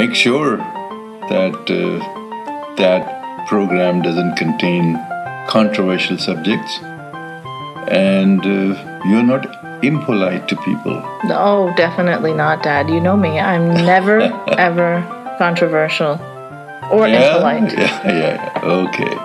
make sure that that program doesn't contain controversial subjects, and you're not impolite to people. No, definitely not, Dad. You know me. I'm never, ever controversial or impolite. Yeah. Okay.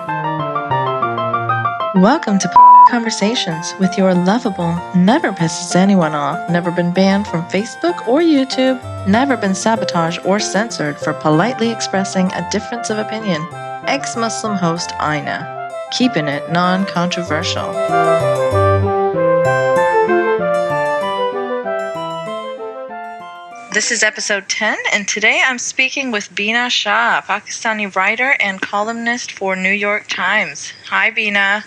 Welcome to Conversations with your lovable, never pisses anyone off, never been banned from Facebook or YouTube, never been sabotaged or censored for politely expressing a difference of opinion, ex-Muslim host Ina, keeping it non-controversial. This is episode 10, and today I'm speaking with Bina Shah, a Pakistani writer and columnist for New York Times. Hi, Bina.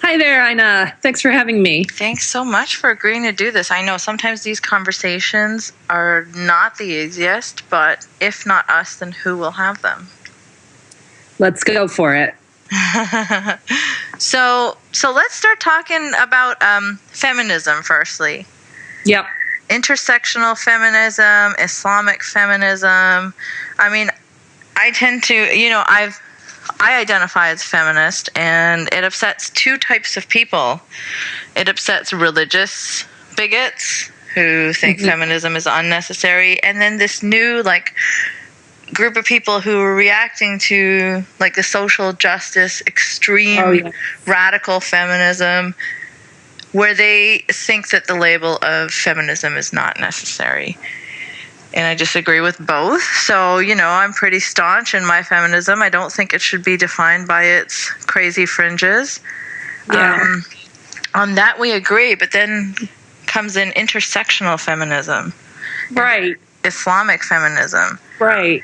Hi there, Ina. Thanks for having me. Thanks so much for agreeing to do this. I know sometimes these conversations are not the easiest, but if not us, then who will have them? Let's go for it. So let's start talking about feminism firstly. Yep. Intersectional feminism, Islamic feminism. I mean, I tend to, I identify as feminist, and it upsets two types of people. It upsets religious bigots who think feminism is unnecessary, and then this new, group of people who are reacting to, the social justice, extreme, radical feminism, where they think that the label of feminism is not necessary. And I disagree with both. So, I'm pretty staunch in my feminism. I don't think it should be defined by its crazy fringes. Yeah. On that we agree, but then comes in intersectional feminism. Right. Islamic feminism. Right.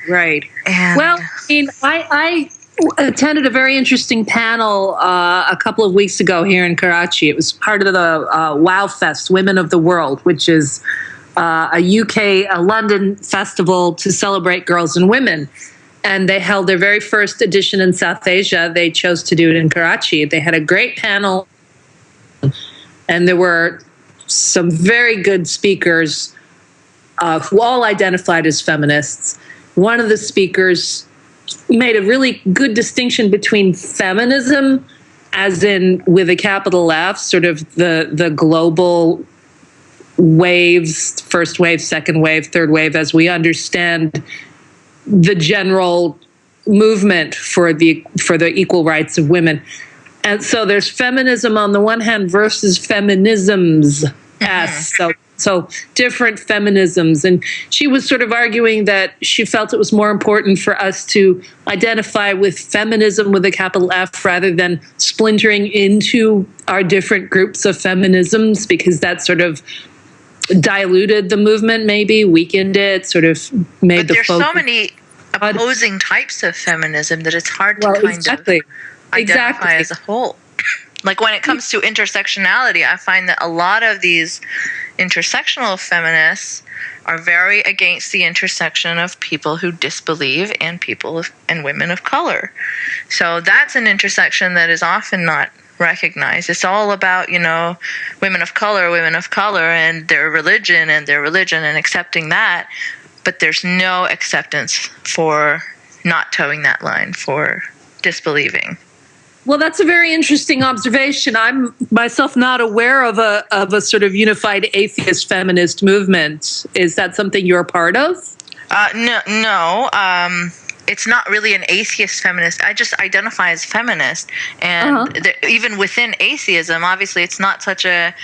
And I attended a very interesting panel a couple of weeks ago here in Karachi. It was part of the Wow Fest, Women of the World, which is a London festival to celebrate girls and women. And they held their very first edition in South Asia. They chose to do it in Karachi. They had a great panel, and there were some very good speakers who all identified as feminists. One of the speakers made a really good distinction between feminism, as in with a capital F, sort of the global waves, first wave, second wave, third wave, as we understand the general movement for the equal rights of women. And so there's feminism on the one hand versus feminisms, so different feminisms. And she was sort of arguing that she felt it was more important for us to identify with feminism with a capital F rather than splintering into our different groups of feminisms, because that sort of diluted the movement, maybe weakened it, sort of made the focus. But there's so many opposing types of feminism that it's hard to identify as a whole. Like when it comes to intersectionality, I find that a lot of these intersectional feminists are very against the intersection of people who disbelieve and and women of color. So that's an intersection that is often not recognized. It's all about, women of color and their religion and accepting that. But there's no acceptance for not towing that line, for disbelieving. Well, that's a very interesting observation. I'm myself not aware of a sort of unified atheist feminist movement. Is that something you're a part of? No. It's not really an atheist feminist. I just identify as feminist. And even within atheism, obviously, it's not such a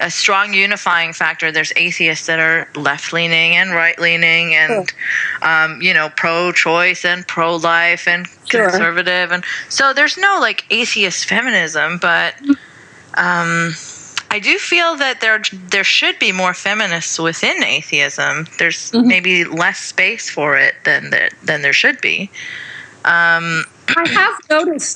strong unifying factor. There's atheists that are left-leaning and right-leaning and, pro-choice and pro-life and conservative. And so there's no, atheist feminism, but I do feel that there should be more feminists within atheism. There's maybe less space for it than there should be. I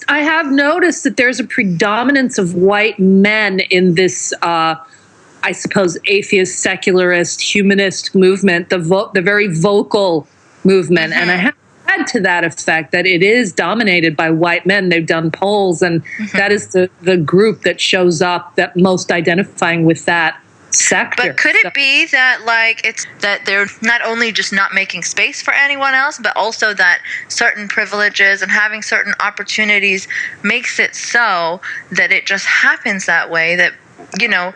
have noticed that there's a predominance of white men in this, I suppose, atheist, secularist, humanist movement, the very vocal movement. And I have read to that effect that it is dominated by white men. They've done polls, and that is the group that shows up that most identifying with that sector. But could it be that, like, it's that they're not only just not making space for anyone else, but also that certain privileges and having certain opportunities makes it so that it just happens that way, that, you know,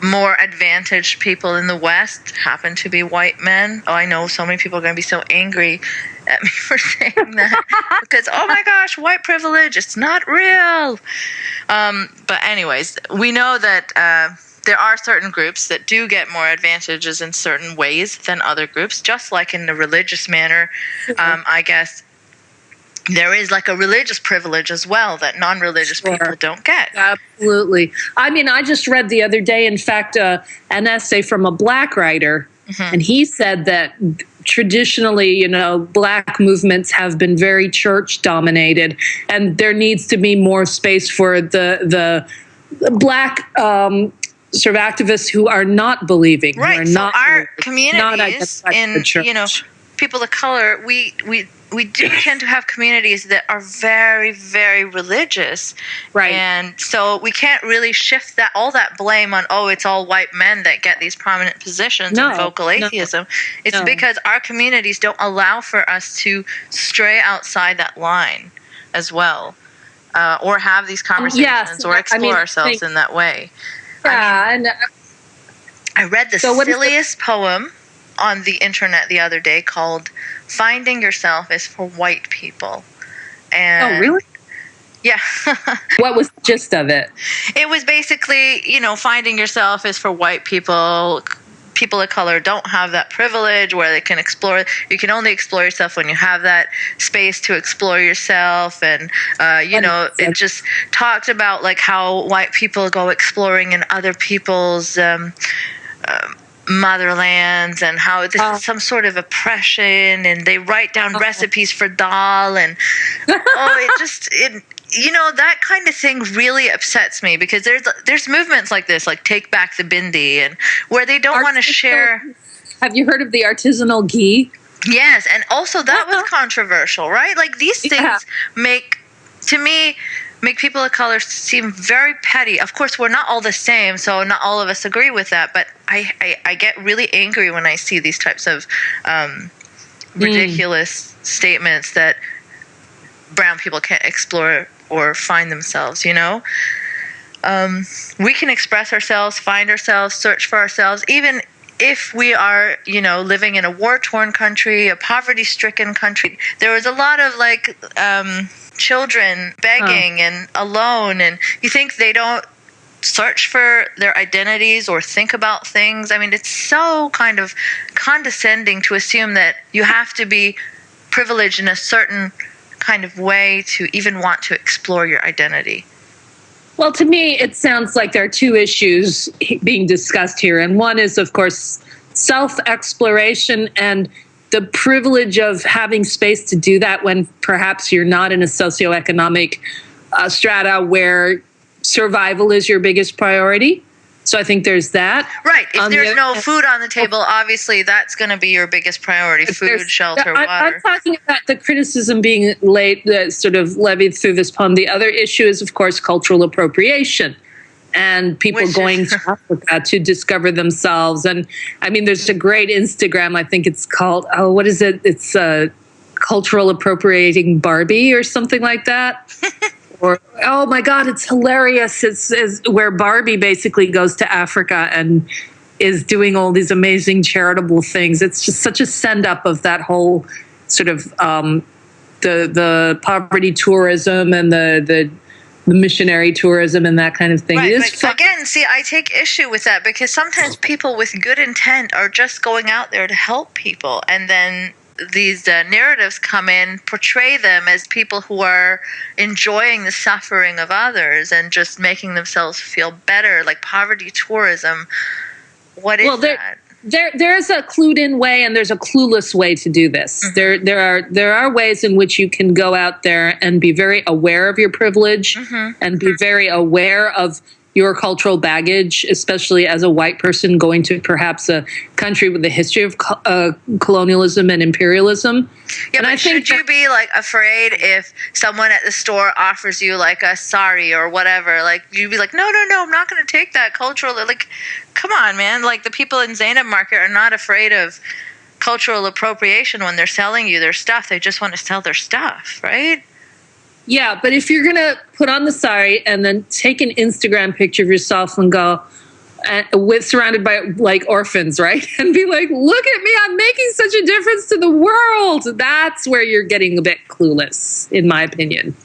more advantaged people in the West happen to be white men? Oh, I know so many people are going to be so angry at me for saying that because, oh my gosh, white privilege, it's not real. But anyways, we know that there are certain groups that do get more advantages in certain ways than other groups, just like in the religious manner. I guess there is like a religious privilege as well that non-religious people don't get. Absolutely. I mean, I just read the other day, in fact, an essay from a Black writer, and he said that traditionally, you know, Black movements have been very church dominated, and there needs to be more space for the Black sort of activists who are not believing, right? Who are so not our communities, in you know, people of color, we do tend to have communities that are very, very religious, right? And so we can't really shift that all that blame on, oh, it's all white men that get these prominent positions in vocal atheism. It's because our communities don't allow for us to stray outside that line as well, or have these conversations, or explore ourselves in that way. Yeah, I read the silliest poem on the internet the other day called "Finding Yourself is for White People." And oh, really? Yeah. What was the gist of it? It was basically, you know, finding yourself is for white people. People of color don't have that privilege where they can explore. You can only explore yourself when you have that space to explore yourself. And, you know, it just talked about like how white people go exploring in other people's motherlands, and how this is some sort of oppression, and they write down recipes for dal, and you know, that kind of thing really upsets me, because there's movements like this, like Take Back the Bindi, and where they don't want to share. Have you heard of the artisanal ghee? Yes, and also that was controversial, right? Like these things make people of color seem very petty. Of course, we're not all the same, so not all of us agree with that, but I get really angry when I see these types of ridiculous statements that brown people can't explore or find themselves, you know? We can express ourselves, find ourselves, search for ourselves, even if we are, you know, living in a war-torn country, a poverty-stricken country. There was a lot of, like, children begging and alone, and you think they don't search for their identities or think about things. I mean, it's so kind of condescending to assume that you have to be privileged in a certain kind of way to even want to explore your identity. Well, to me, it sounds like there are two issues being discussed here. And one is, of course, self-exploration and the privilege of having space to do that when perhaps you're not in a socioeconomic strata where survival is your biggest priority. So I think there's that. Right. If there's no food on the table, obviously that's going to be your biggest priority: food, shelter, water. I'm talking about the criticism being sort of levied through this poem. The other issue is, of course, cultural appropriation and people going to Africa to discover themselves. And I mean, there's a great Instagram, I think it's called, what is it? It's Cultural Appropriating Barbie or something like that. Or, oh my God, it's hilarious. It's where Barbie basically goes to Africa and is doing all these amazing charitable things. It's just such a send up of that whole sort of the poverty tourism and the missionary tourism and that kind of thing. Right, but again, see, I take issue with that because sometimes people with good intent are just going out there to help people, and then these narratives come in, portray them as people who are enjoying the suffering of others and just making themselves feel better, like poverty tourism. What is that? There's a clued-in way and there's a clueless way to do this. Mm-hmm. There are ways in which you can go out there and be very aware of your privilege and be very aware of your cultural baggage, especially as a white person going to perhaps a country with a history of colonialism and imperialism. Yeah, and but I think should you be like afraid if someone at the store offers you like a sari or whatever? Like you'd be like, no, I'm not going to take that cultural. Like, come on, man. Like the people in Zainab Market are not afraid of cultural appropriation when they're selling you their stuff. They just want to sell their stuff, right? Yeah, but if you're going to put on the sari and then take an Instagram picture of yourself and go surrounded by like orphans, right? And be like, look at me, I'm making such a difference to the world. That's where you're getting a bit clueless, in my opinion.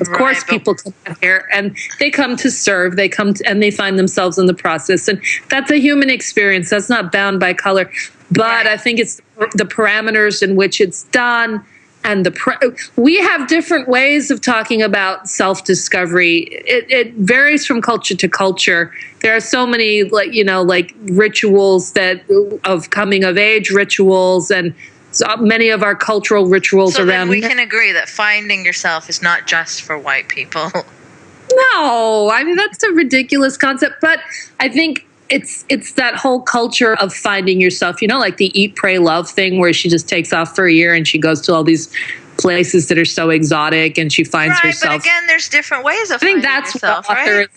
Of course, people come out here and they come to serve. They come to, and they find themselves in the process. And that's a human experience. That's not bound by color. But I think it's the parameters in which it's done. And we have different ways of talking about self-discovery. It varies from culture to culture. There are so many, like rituals of coming of age rituals, and so many of our cultural rituals so around. So we can agree that finding yourself is not just for white people. No, I mean that's a ridiculous concept, but I think it's that whole culture of finding yourself, like the eat, pray, love thing where she just takes off for a year and she goes to all these places that are so exotic and she finds herself. But again, there's different ways of finding yourself, right?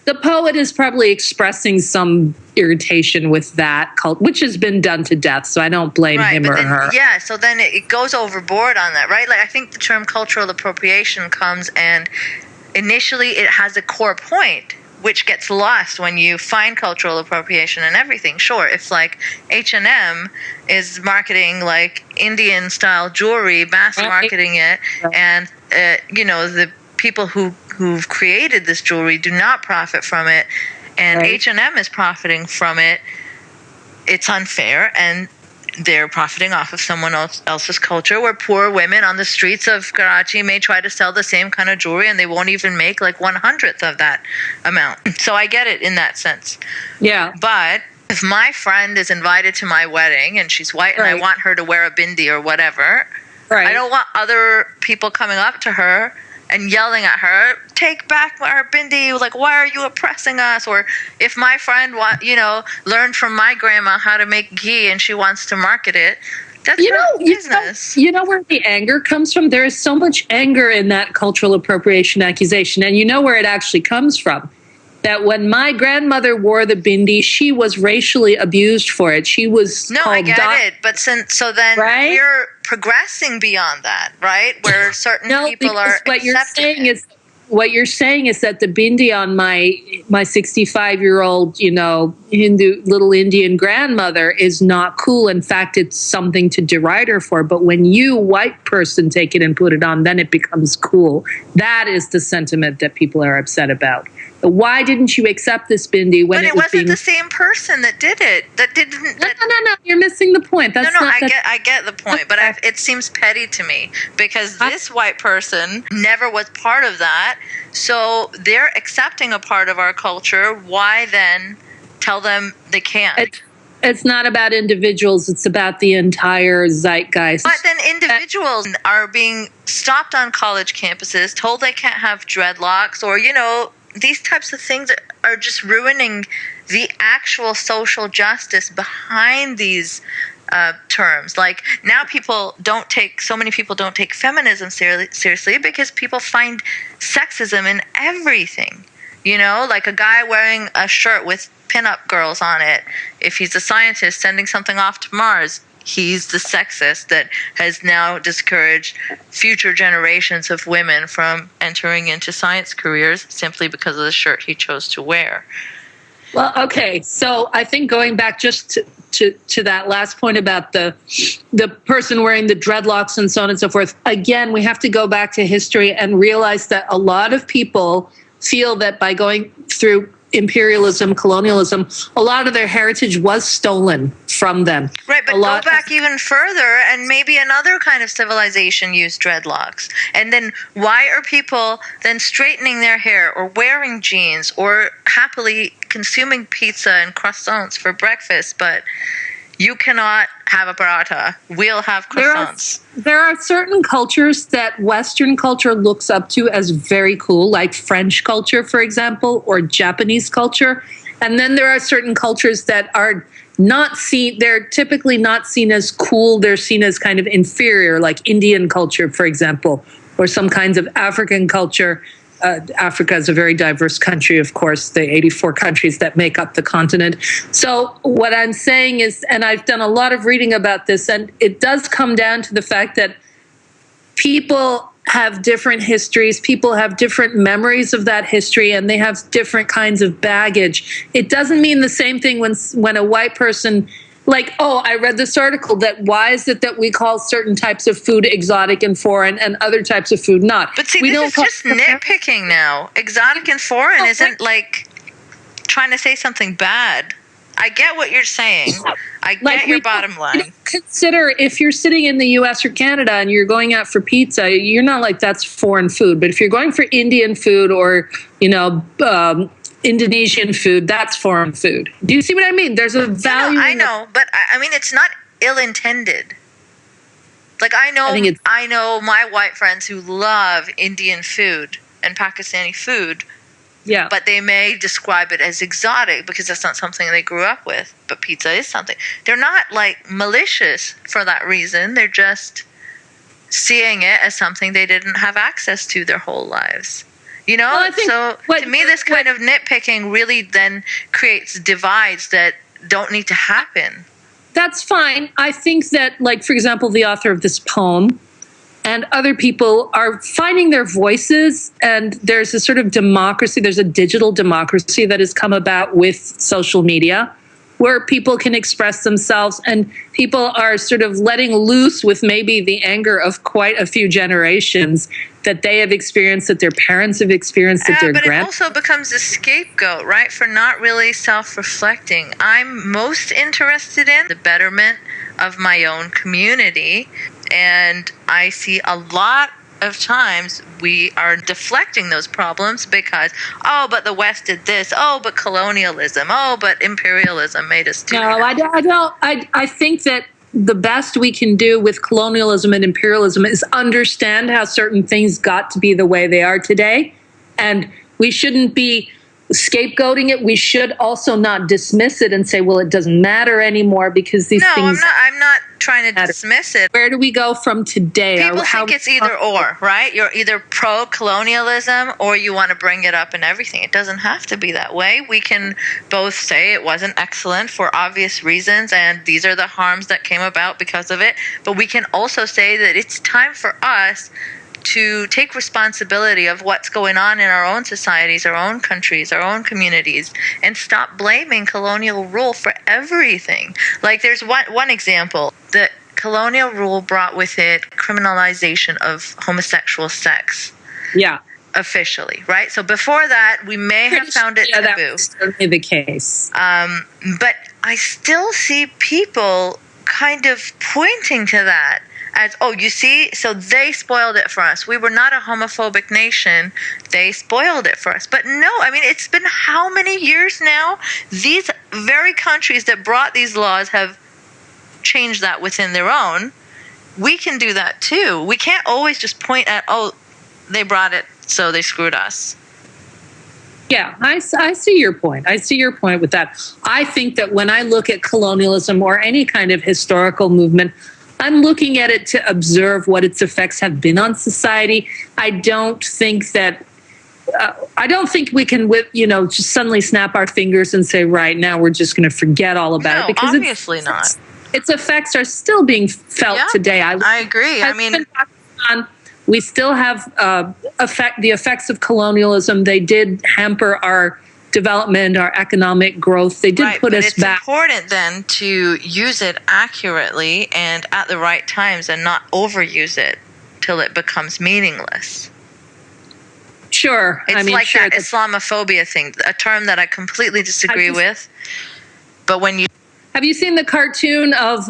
The poet is probably expressing some irritation with that cult, which has been done to death, so I don't blame him or her. Yeah, so then it goes overboard on that, right? Like I think the term cultural appropriation comes and initially it has a core point, which gets lost when you find cultural appropriation and everything. Sure, if like H&M is marketing like Indian style jewelry, mass marketing it, and the people who've created this jewelry do not profit from it, and H&M is profiting from it, it's unfair, and they're profiting off of someone else's culture, where poor women on the streets of Karachi may try to sell the same kind of jewelry and they won't even make like 1/100th of that amount. So I get it in that sense. Yeah. But if my friend is invited to my wedding and she's white and I want her to wear a bindi or whatever, I don't want other people coming up to her and yelling at her, take back our bindi, like, why are you oppressing us? Or if my friend learned from my grandma how to make ghee and she wants to market it, that's her business. You know where the anger comes from? There is so much anger in that cultural appropriation accusation, and you know where it actually comes from. That when my grandmother wore the bindi, she was racially abused for it. She was I get it, but we're progressing beyond that, right? Where certain people are accepting it. What you're saying is that the bindi on my 65-year-old, Hindu little Indian grandmother is not cool. In fact, it's something to deride her for. But when you, white person, take it and put it on, then it becomes cool. That is the sentiment that people are upset about. Why didn't you accept this bindi when it was wasn't the same person that did it? That didn't. No. You're missing the point. I get the point, but it seems petty to me because this white person never was part of that. So they're accepting a part of our culture. Why then tell them they can't? It's not about individuals. It's about the entire zeitgeist. But then individuals are being stopped on college campuses, told they can't have dreadlocks, or these types of things are just ruining the actual social justice behind these terms. Like now so many people don't take feminism seriously because people find sexism in everything. Like a guy wearing a shirt with pinup girls on it. If he's a scientist sending something off to Mars, he's the sexist that has now discouraged future generations of women from entering into science careers simply because of the shirt he chose to wear. Well, okay. So I think going back just to that last point about the person wearing the dreadlocks and so on and so forth, again, we have to go back to history and realize that a lot of people feel that by going through imperialism, colonialism, a lot of their heritage was stolen from them. Right, but go back even further and maybe another kind of civilization used dreadlocks. And then why are people then straightening their hair or wearing jeans or happily consuming pizza and croissants for breakfast, but you cannot have a paratha. We'll have croissants. There are certain cultures that Western culture looks up to as very cool, like French culture, for example, or Japanese culture. And then there are certain cultures that are not seen, they're typically not seen as cool. They're seen as kind of inferior, like Indian culture, for example, or some kinds of African culture. Africa is a very diverse country, of course, the 84 countries that make up the continent. So what I'm saying is, and I've done a lot of reading about this, and it does come down to the fact that people have different histories, people have different memories of that history, and they have different kinds of baggage. It doesn't mean the same thing when a white person, like, oh, I read this article that why is it that we call certain types of food exotic and foreign and other types of food not? But see, this is just nitpicking now. Exotic and foreign isn't like trying to say something bad. I get what you're saying. I get your bottom line. Consider if you're sitting in the U.S. or Canada and you're going out for pizza, you're not like that's foreign food. But if you're going for Indian food or, Indonesian food, that's foreign food. Do you see what I mean? There's a value. No, I know, but I mean, it's not ill-intended. Like I know my white friends who love Indian food and Pakistani food. Yeah. But they may describe it as exotic because that's not something they grew up with. But pizza is something. They're not like malicious for that reason. They're just seeing it as something they didn't have access to their whole lives. To me, this kind of nitpicking really then creates divides that don't need to happen. That's fine. I think that, like, for example, the author of this poem and other people are finding their voices, and there's a sort of democracy, there's a digital democracy that has come about with social media where people can express themselves and people are sort of letting loose with maybe the anger of quite a few generations that they have experienced, that their parents have experienced, that their But it also becomes a scapegoat, right, for not really self-reflecting. I'm most interested in the betterment of my own community, and I see a lot of times we are deflecting those problems because, but the West did this, but colonialism, but imperialism made us do that. No, I don't. I think that the best we can do with colonialism and imperialism is understand how certain things got to be the way they are today, and we shouldn't be scapegoating it. We should also not dismiss it and say, well, it doesn't matter anymore because these things... No, I'm not trying to dismiss it. Where do we go from today? People think it's either or, right? You're either pro-colonialism or you want to bring it up in everything. It doesn't have to be that way. We can both say it wasn't excellent for obvious reasons and these are the harms that came about because of it. But we can also say that it's time for us to take responsibility of what's going on in our own societies, our own countries, our own communities, and stop blaming colonial rule for everything. Like there's one example. The colonial rule brought with it criminalization of homosexual sex. Yeah. Officially, right? So before that, we may have found it taboo. That was certainly the case. But I still see people kind of pointing to that as, you see, so they spoiled it for us. We were not a homophobic nation. They spoiled it for us. But no, I mean, it's been how many years now? These very countries that brought these laws have changed that within their own. We can do that too. We can't always just point at, they brought it, so they screwed us. Yeah, I see your point. I see your point with that. I think that when I look at colonialism or any kind of historical movement, I'm looking at it to observe what its effects have been on society. I don't think that we can, just suddenly snap our fingers and say, right now we're just going to forget all about it. Because obviously not. Its effects are still being felt today. I agree. We still have the effects of colonialism. They did hamper our development, our economic growth. They did put us back. It's important then to use it accurately and at the right times and not overuse it till it becomes meaningless. Sure. It's that Islamophobia thing, a term that I completely disagree with. But have you seen the cartoon of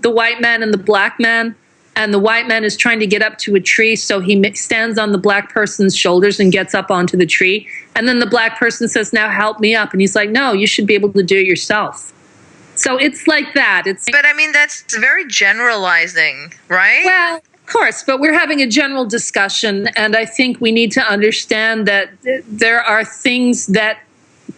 the white man and the black man? And the white man is trying to get up to a tree, so he stands on the black person's shoulders and gets up onto the tree. And then the black person says, now help me up. And he's like, no, you should be able to do it yourself. So it's like that. But I mean, that's very generalizing, right? Well, of course, but we're having a general discussion, and I think we need to understand that there are things that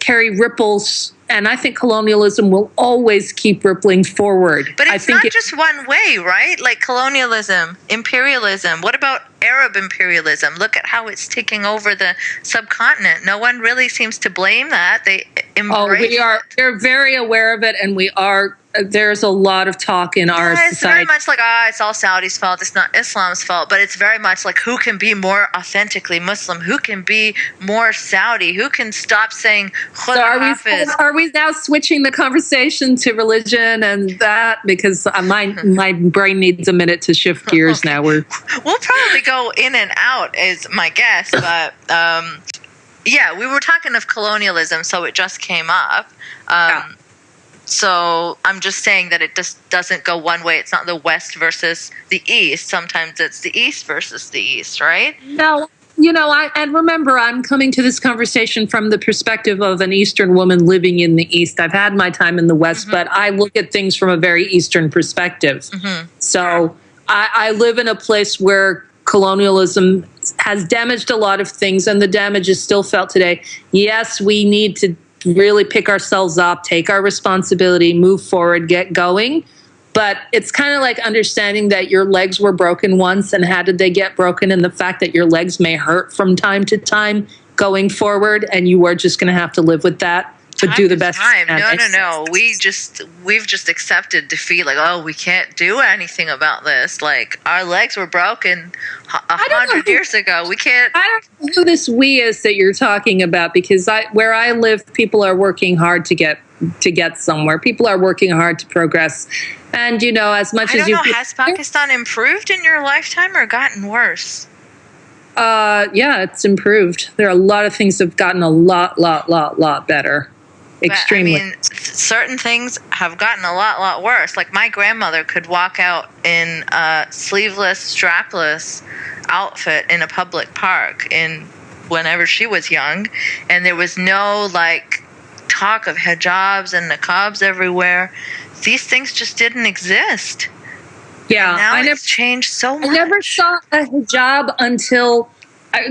carry ripples, and I think colonialism will always keep rippling forward. But it's not just one way, right? Like colonialism, imperialism. What about Arab imperialism? Look at how it's taking over the subcontinent. No one really seems to blame that. They embrace we're very aware of it, and there's a lot of talk in our society. It's very much like, it's all Saudi's fault. It's not Islam's fault. But it's very much like, who can be more authentically Muslim? Who can be more Saudi? Who can stop saying Khuda Hafiz? Are we now switching the conversation to religion and that? Because my brain needs a minute to shift gears now. We'll probably go in and out, is my guess. But yeah, we were talking of colonialism, so it just came up. So I'm just saying that it just doesn't go one way. It's not the West versus the East. Sometimes it's the East versus the East, right? No, and remember, I'm coming to this conversation from the perspective of an Eastern woman living in the East. I've had my time in the West, but I look at things from a very Eastern perspective. So I live in a place where colonialism has damaged a lot of things, and the damage is still felt today. Yes, we need to really pick ourselves up, take our responsibility, move forward, get going. But it's kind of like understanding that your legs were broken once, and how did they get broken? And the fact that your legs may hurt from time to time going forward, and you are just going to have to live with that. But do the best. No. We've just accepted defeat. Like, we can't do anything about this. Like, our legs were broken 100 years ago. We can't. I don't know who this we is that you're talking about, because where I live, people are working hard to get somewhere. People are working hard to progress. And as much as has Pakistan improved in your lifetime or gotten worse? Yeah, it's improved. There are a lot of things that have gotten a lot better. Extremely. I mean, certain things have gotten a lot worse. Like, my grandmother could walk out in a sleeveless, strapless outfit in a public park whenever she was young, and there was no talk of hijabs and niqabs everywhere. These things just didn't exist. Yeah, and now it's changed so much. I never saw a hijab until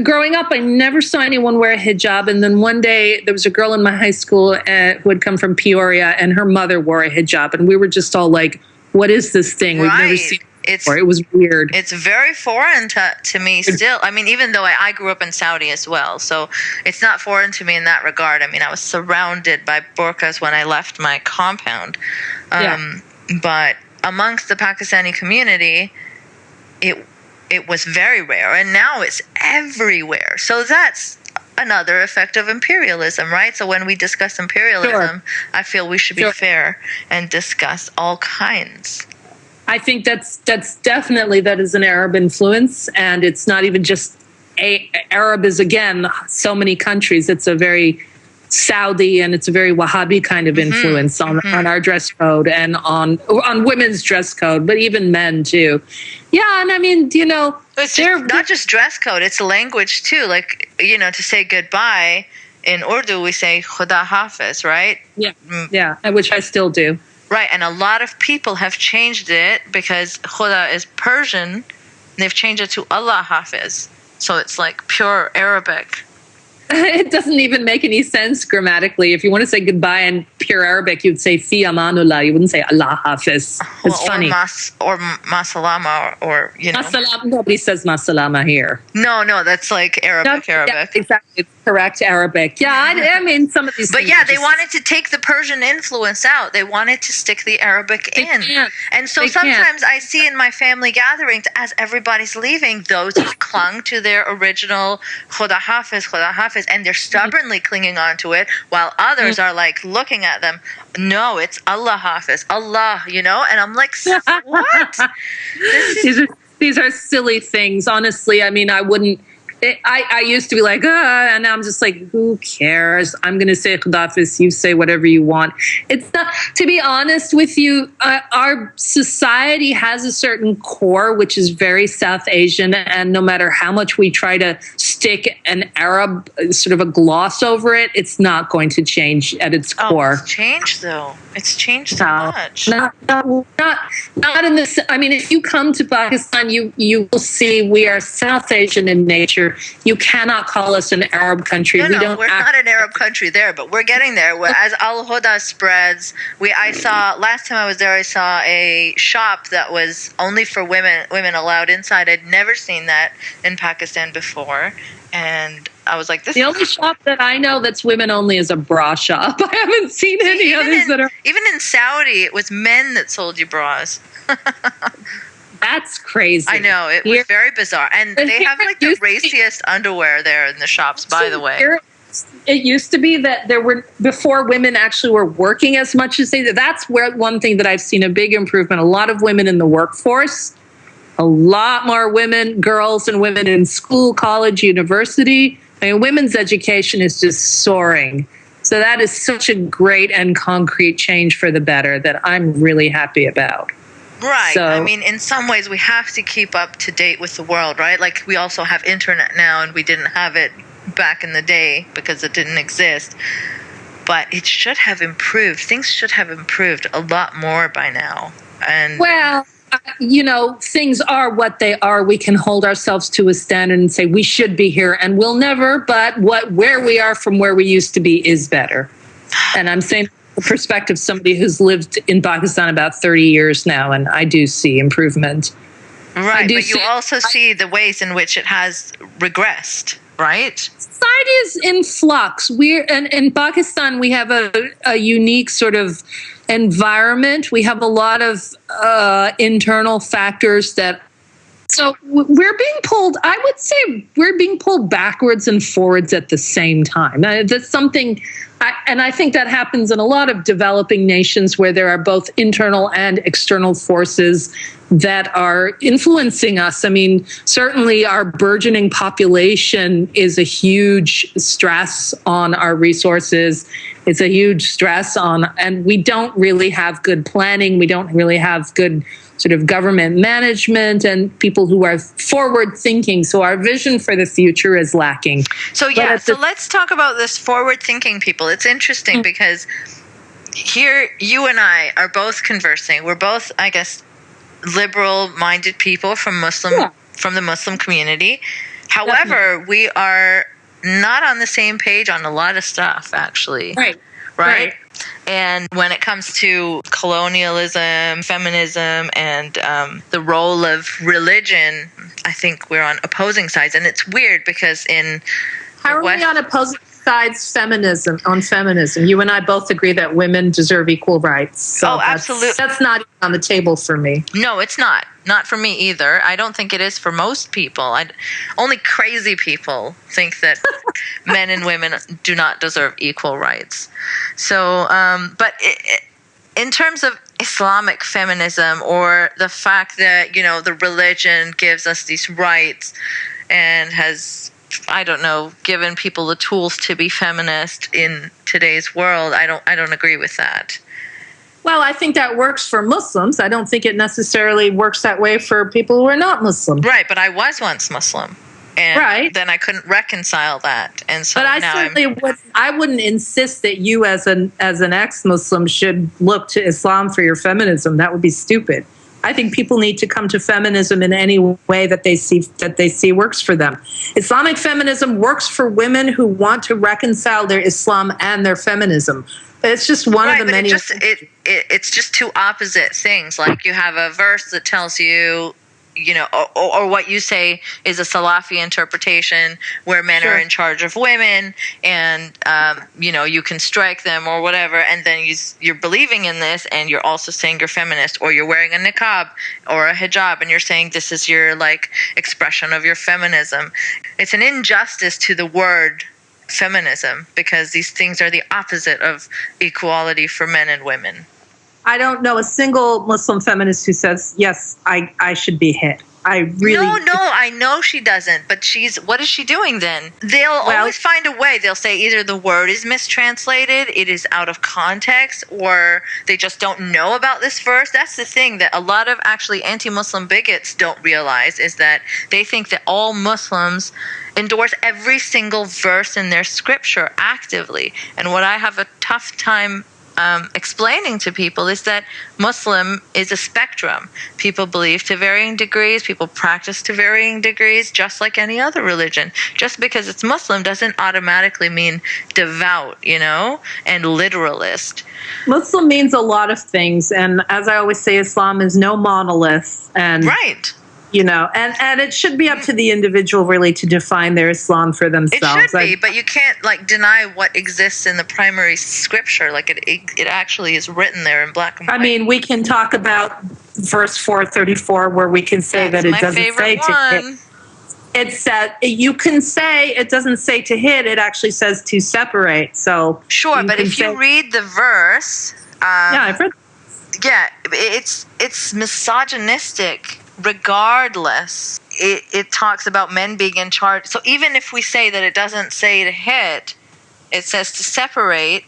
growing up. I never saw anyone wear a hijab, and then one day there was a girl in my high school who had come from Peoria, and her mother wore a hijab, and we were just all like, "What is this thing? We've never seen it before." It was weird. It's very foreign to me still. I mean, even though I grew up in Saudi as well, so it's not foreign to me in that regard. I mean, I was surrounded by burqas when I left my compound, but amongst the Pakistani community, it was very rare, and now it's everywhere. So that's another effect of imperialism, right? So when we discuss imperialism, I feel we should be fair and discuss all kinds. I think that's definitely, that is an Arab influence, and it's not even just Arab is, again, so many countries. It's a very Saudi, and it's a very Wahhabi kind of influence on our dress code and on women's dress code, but even men too. Yeah, and I mean, it's not just dress code; it's language too. Like, to say goodbye in Urdu, we say Khuda Hafiz, right? Yeah, which I still do. Right, and a lot of people have changed it because Khuda is Persian. They've changed it to Allah Hafiz, so it's like pure Arabic. It doesn't even make any sense grammatically. If you want to say goodbye in pure Arabic, you'd say fi amanullah. You wouldn't say Allah Hafiz. It's funny. Or masalama, or Masalama. Nobody says masalama here. No, that's like Arabic. Yeah, exactly. It's correct Arabic. Yeah, I mean, some of these But yeah, they wanted to take the Persian influence out. They wanted to stick the Arabic in. And so sometimes I see in my family gatherings, as everybody's leaving, those who clung to their original Khuda Hafiz, and they're stubbornly clinging on to it, while others are like looking at them, no, it's Allah Hafiz, Allah, and I'm like, what? These are silly things. Honestly, I mean, I wouldn't I used to be like, and now I'm just like, who cares? I'm going to say Khudafis, you say whatever you want. It's not, to be honest with you, our society has a certain core, which is very South Asian. And no matter how much we try to stick an Arab sort of a gloss over it, it's not going to change at its core. It's changed, though. It's changed so much. Not in this. I mean, if you come to Pakistan, you will see we are South Asian in nature. You cannot call us an Arab country. We're not an Arab country there, but we're getting there. As Al Huda spreads, last time I was there, I saw a shop that was only for women allowed inside. I'd never seen that in Pakistan before, and I was like, "This." The only shop that I know that's women only is a bra shop. I haven't seen any others that are. Even in Saudi, it was men that sold you bras. That's crazy. I know. It was very bizarre. And they have like the raciest underwear there in the shops, by the way. It used to be that before women actually were working as much as they did. That's where one thing that I've seen a big improvement. A lot of women in the workforce, a lot more girls and women in school, college, university. I mean, women's education is just soaring. So that is such a great and concrete change for the better that I'm really happy about. Right. So, I mean, in some ways, we have to keep up to date with the world, right? Like, we also have internet now, and we didn't have it back in the day because it didn't exist. But it should have improved. Things should have improved a lot more by now. And things are what they are. We can hold ourselves to a standard and say we should be here, and we'll never. But where we are from where we used to be is better. And I'm saying the perspective of somebody who's lived in Pakistan about 30 years now, and I do see improvement. Right, but you also see the ways in which it has regressed, right? Society is in flux. In Pakistan, we have a unique sort of environment. We have a lot of internal factors that. So we're being pulled, I would say we're being pulled backwards and forwards at the same time. That's something, and I think that happens in a lot of developing nations where there are both internal and external forces that are influencing us. I mean, certainly our burgeoning population is a huge stress on our resources. It's a huge stress and we don't really have good planning. We don't really have good sort of government management and people who are forward thinking. So our vision for the future is lacking. So let's talk about this forward thinking people. It's interesting because here you and I are both conversing. We're both, I guess, liberal minded people from the Muslim community. However, we are not on the same page on a lot of stuff, actually. Right. And when it comes to colonialism, feminism, and the role of religion, I think we're on opposing sides. And it's weird because How are we on opposing sides on feminism? You and I both agree that women deserve equal rights. So absolutely. That's not even on the table for me. No, it's not. Not for me either. I don't think it is for most people. Only crazy people think that men and women do not deserve equal rights. So, in terms of Islamic feminism or the fact that, the religion gives us these rights and has, I don't know, given people the tools to be feminist in today's world, I don't agree with that. Well, I think that works for Muslims. I don't think it necessarily works that way for people who are not Muslim. Right, but I was once Muslim. And then I couldn't reconcile that. And so I wouldn't insist that you as an ex-Muslim should look to Islam for your feminism. That would be stupid. I think people need to come to feminism in any way that they see works for them. Islamic feminism works for women who want to reconcile their Islam and their feminism. It's just one of the many. It's just two opposite things. Like you have a verse that tells you, or what you say is a Salafi interpretation where men are in charge of women and, you can strike them or whatever. And then you're believing in this and you're also saying you're feminist, or you're wearing a niqab or a hijab and you're saying this is your expression of your feminism. It's an injustice to the word feminism because these things are the opposite of equality for men and women. I don't know a single Muslim feminist who says, yes, I should be hit. I really... No, I know she doesn't, but what is she doing then? They'll always find a way. They'll say either the word is mistranslated, it is out of context, or they just don't know about this verse. That's the thing that a lot of actually anti-Muslim bigots don't realize, is that they think that all Muslims endorse every single verse in their scripture actively. And what I have a tough time explaining to people is that Muslim is a spectrum. People believe to varying degrees, people practice to varying degrees, just like any other religion. Just because it's Muslim doesn't automatically mean devout, and literalist. Muslim means a lot of things, and as I always say, Islam is no monolith. And right. And it should be up to the individual really to define their Islam for themselves. It should be, but you can't deny what exists in the primary scripture. It actually is written there in black and white. I mean, we can talk about verse 434 where we can say that it doesn't say to hit. It said, you can say it doesn't say to hit, it actually says to separate. So sure, but if you read the verse, I've read. Yeah, it's misogynistic. Regardless, it talks about men being in charge. So even if we say that it doesn't say to hit, it says to separate,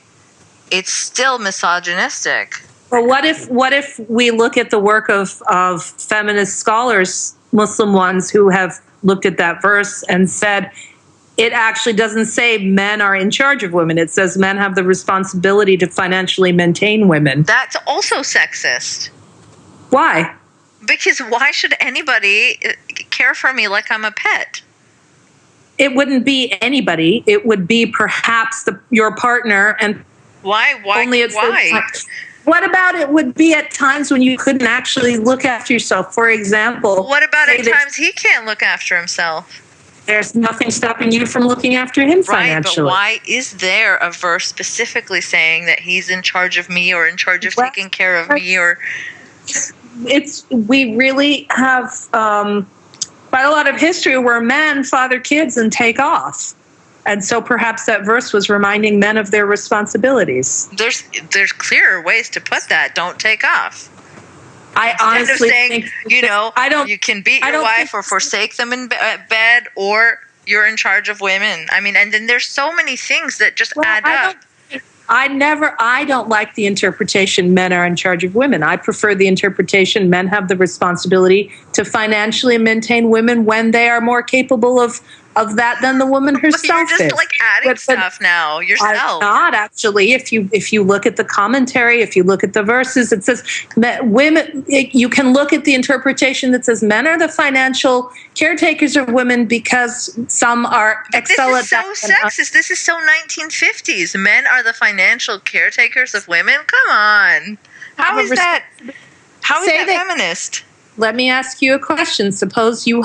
it's still misogynistic. Well, what if we look at the work of feminist scholars, Muslim ones, who have looked at that verse and said it actually doesn't say men are in charge of women. It says men have the responsibility to financially maintain women. That's also sexist. Why? Because why should anybody care for me like I'm a pet? It wouldn't be anybody. It would be perhaps your partner. And why? What about it would be at times when you couldn't actually look after yourself? For example. What about at times he can't look after himself? There's nothing stopping you from looking after him financially. Right, but why is there a verse specifically saying that he's in charge of me or in charge of taking care of me? Or we really have quite a lot of history where men father kids and take off, and so perhaps that verse was reminding men of their responsibilities. There's clearer ways to put that. Don't take off. I honestly think you can beat your wife or forsake them in bed, or you're in charge of women. I mean, and then there's so many things that just add up. I don't like the interpretation men are in charge of women. I prefer the interpretation men have the responsibility to financially maintain women when they are more capable of that than the woman herself is. You're just adding stuff now yourself. I'm not actually. If you look at the commentary, if you look at the verses, it says women. You can look at the interpretation that says men are the financial caretakers of women because some are excel at that. This is so sexist. This is so 1950s. Men are the financial caretakers of women. Come on. How is that feminist? Let me ask you a question. Suppose you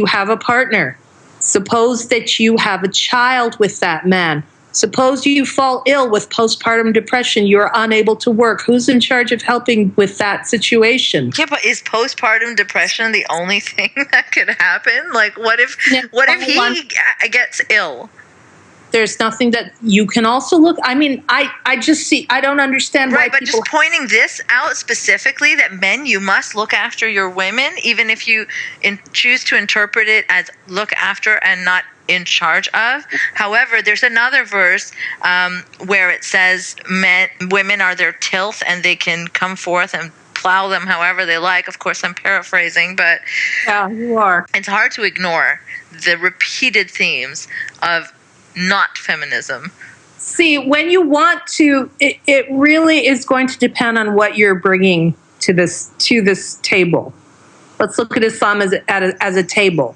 have a partner. Suppose that you have a child with that man. Suppose you fall ill with postpartum depression. You're unable to work. Who's in charge of helping with that situation? Yeah, but is postpartum depression the only thing that could happen? What if he gets ill? There's nothing that you can also look. I mean, I just see. I don't understand why. Right, but just pointing this out specifically, that men, you must look after your women, even if you choose to interpret it as look after and not in charge of. However, there's another verse where it says women are their tilth and they can come forth and plow them however they like. Of course, I'm paraphrasing, but yeah, you are. It's hard to ignore the repeated themes of not feminism. See, when you want to, it really is going to depend on what you're bringing to this table. Let's look at Islam as a table.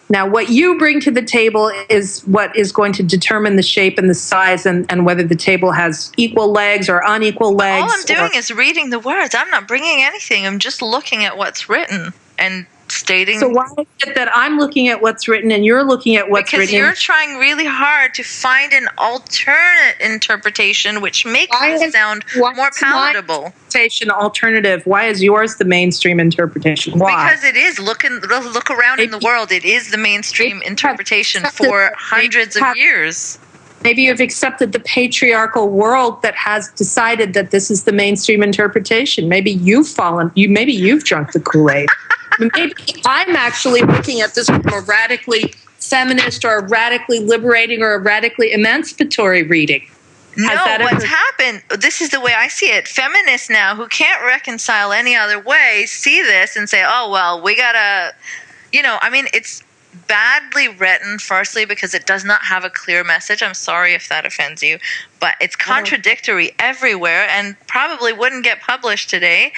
Now, what you bring to the table is what is going to determine the shape and the size and whether the table has equal legs or unequal legs. All I'm doing is reading the words. I'm not bringing anything. I'm just looking at what's written and stating. So why is it that I'm looking at what's written and you're looking at what's written? Because you're trying really hard to find an alternate interpretation which makes it sound more palatable. Interpretation alternative. Why is yours the mainstream interpretation? Why? Because it is. Look around in the world. It is the mainstream interpretation for hundreds of years. Maybe you've accepted the patriarchal world that has decided that this is the mainstream interpretation. Maybe you've drunk the Kool-Aid. maybe I'm actually looking at this from a radically feminist or a radically liberating or a radically emancipatory reading. No, what's happened, this is the way I see it. Feminists now who can't reconcile any other way see this and say, oh, well, we gotta, it's badly written, firstly, because it does not have a clear message. I'm sorry if that offends you, but it's contradictory everywhere and probably wouldn't get published today.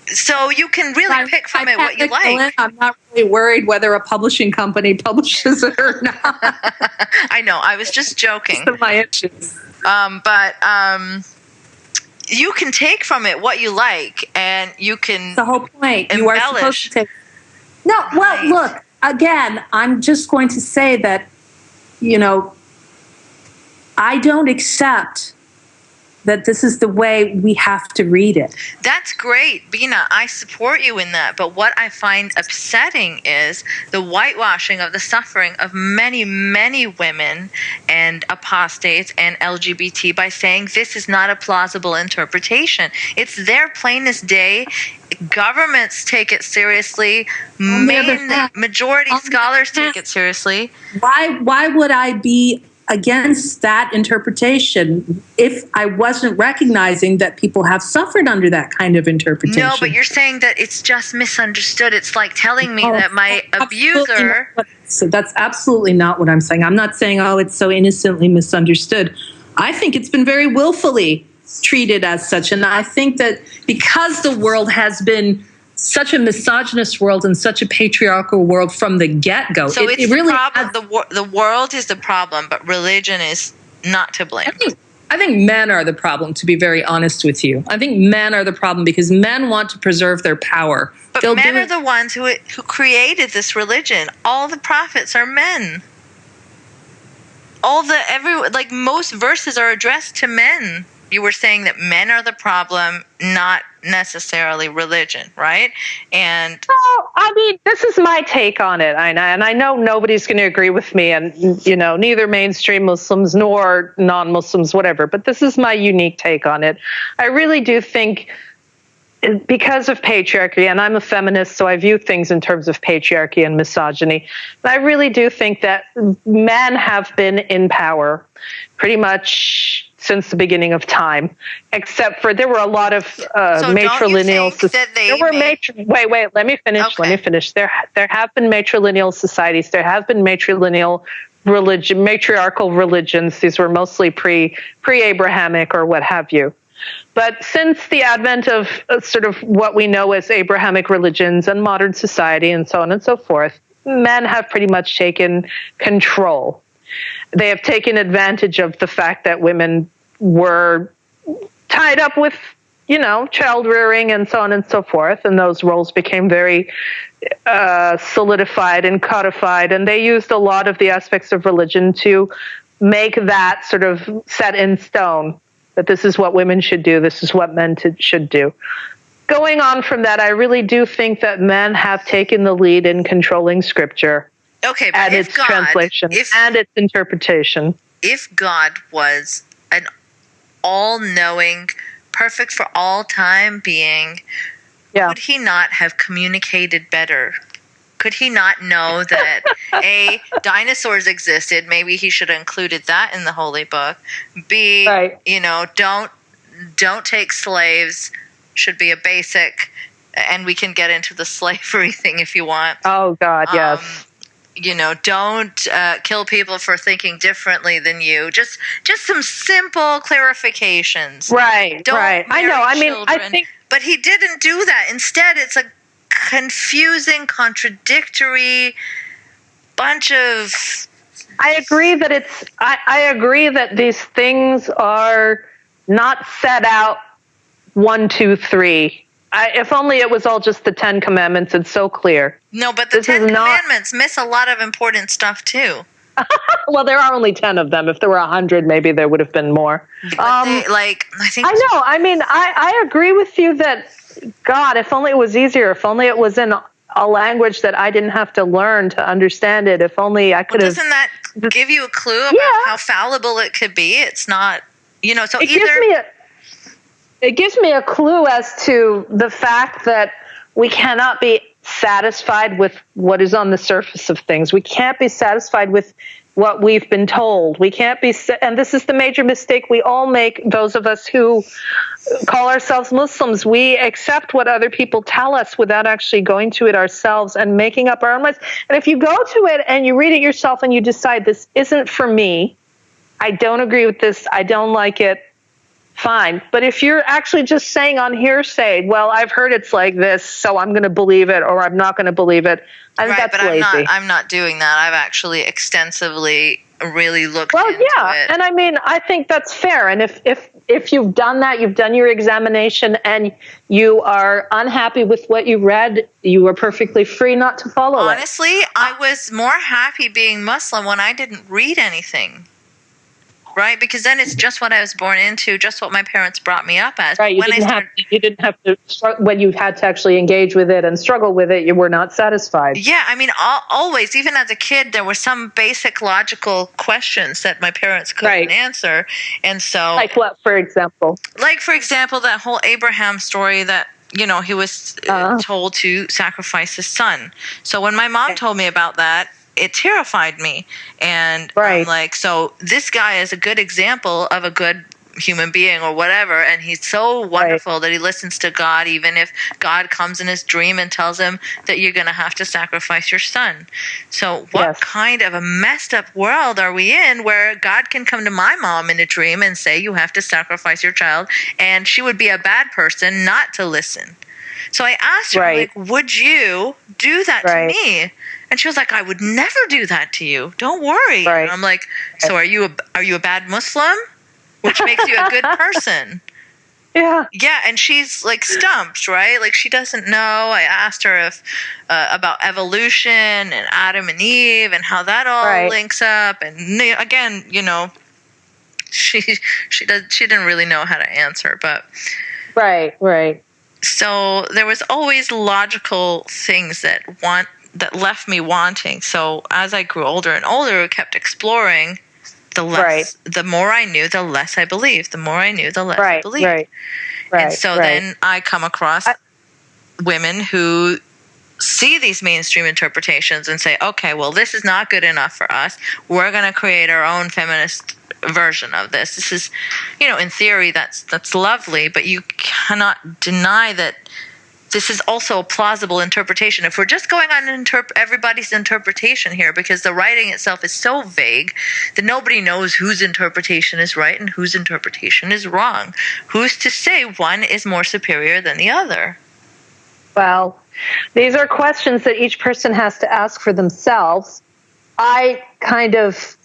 So you can really pick from it what you like. I'm not really worried whether a publishing company publishes it or not. I know. I was just joking. My itches. But you can take from it what you like, and you can. The whole point. Embellish. You are supposed to take. No, well, look. Again, I'm just going to say that, I don't accept that this is the way we have to read it. That's great, Bina. I support you in that. But what I find upsetting is the whitewashing of the suffering of many, many women and apostates and LGBT by saying this is not a plausible interpretation. It's there plain as day. Governments take it seriously. Majority scholars take it seriously. Why would I be against that interpretation if I wasn't recognizing that people have suffered under that kind of interpretation? No, but you're saying that it's just misunderstood. It's like telling me that my abuser... So that's absolutely not what I'm saying. I'm not saying, it's so innocently misunderstood. I think it's been very willfully treated as such. And I think that because the world has been such a misogynist world and such a patriarchal world from the get-go. So it's really the problem. The world is the problem, but religion is not to blame. I think men are the problem, to be very honest with you. I think men are the problem because men want to preserve their power. But men are the ones who created this religion. All the prophets are men. Most verses are addressed to men. You were saying that men are the problem, not necessarily religion, right? And this is my take on it, Ina, and I know nobody's going to agree with me, and neither mainstream Muslims nor non-Muslims, whatever. But this is my unique take on it. I really do think, because of patriarchy, and I'm a feminist, so I view things in terms of patriarchy and misogyny. But I really do think that men have been in power pretty much since the beginning of time, except for there were a lot of matrilineal. Wait, let me finish. Okay. Let me finish. There have been matrilineal societies. There have been matrilineal matriarchal religions. These were mostly pre-Abrahamic or what have you. But since the advent of sort of what we know as Abrahamic religions and modern society and so on and so forth, men have pretty much taken control. They have taken advantage of the fact that women were tied up with, child rearing and so on and so forth. And those roles became very solidified and codified. And they used a lot of the aspects of religion to make that sort of set in stone, that this is what women should do, this is what men should do. Going on from that, I really do think that men have taken the lead in controlling scripture. Okay, but and its translation and its interpretation. If God was an all-knowing, perfect for all time being, would he not have communicated better? Could he not know that dinosaurs existed? Maybe he should have included that in the holy book. B, don't take slaves should be a basic, and we can get into the slavery thing if you want. Oh God, yes. Don't kill people for thinking differently than you. Just some simple clarifications. Right. I know. I mean, I think, but he didn't do that. Instead, it's a confusing, contradictory bunch of. I agree that I agree that these things are not set out 1, 2, 3. If only it was all just the 10 Commandments. It's so clear. No, but the 10 Commandments miss a lot of important stuff too. Well, there are only 10 of them. If there were 100, maybe there would have been more. I think. I know. I mean, I agree with you that, God, if only it was easier. If only it was in a language that I didn't have to learn to understand it. If only I could have. Doesn't that give you a clue about how fallible it could be? It's not, so It gives me a clue as to the fact that we cannot be satisfied with what is on the surface of things. We can't be satisfied with what we've been told. We can't be, and this is the major mistake we all make, those of us who call ourselves Muslims. We accept what other people tell us without actually going to it ourselves and making up our own minds. And if you go to it and you read it yourself and you decide this isn't for me, I don't agree with this, I don't like it, fine. But if you're actually just saying on hearsay, well, I've heard it's like this, so I'm going to believe it, or I'm not going to believe it, I think that's lazy. I'm not doing that. I've actually extensively really looked into it. And I mean, I think that's fair. And if you've done that, you've done your examination, and you are unhappy with what you read, you are perfectly free not to follow it. Honestly, I was more happy being Muslim when I didn't read anything. Right, because then it's just what I was born into, just what my parents brought me up as. Right, you didn't have to. When you had to actually engage with it and struggle with it, you were not satisfied. Yeah, I mean, always, even as a kid, there were some basic logical questions that my parents couldn't answer, and so. Like what, for example? Like, for example, that whole Abraham story that, you know, he was told to sacrifice his son. So when my mom told me about that, it terrified me. And I'm like, so this guy is a good example of a good human being or whatever, and he's so wonderful that he listens to God, even if God comes in his dream and tells him that you're going to have to sacrifice your son. So what kind of a messed up world are we in where God can come to my mom in a dream and say you have to sacrifice your child, and she would be a bad person not to listen? So I asked her, like, would you do that to me? And she was like, I would never do that to you. Don't worry. And I'm like, so are you a bad Muslim? Which makes you a good person. Yeah. Yeah, and she's like stumped, right? Like she doesn't know. I asked her if about evolution and Adam and Eve and how that all links up. And again, you know, she didn't really know how to answer, but so there was always logical things that left me wanting. So as I grew older and older, I kept exploring. The more I knew, the less I believed. The more I knew, the less I believed. And so then I come across women who see these mainstream interpretations and say, okay, well, this is not good enough for us. We're going to create our own feminist version of this. This is, you know, in theory, that's lovely, but you cannot deny that this is also a plausible interpretation. If we're just going on everybody's interpretation here, because the writing itself is so vague that nobody knows whose interpretation is right and whose interpretation is wrong. Who's to say one is more superior than the other? Well, these are questions that each person has to ask for themselves. I kind of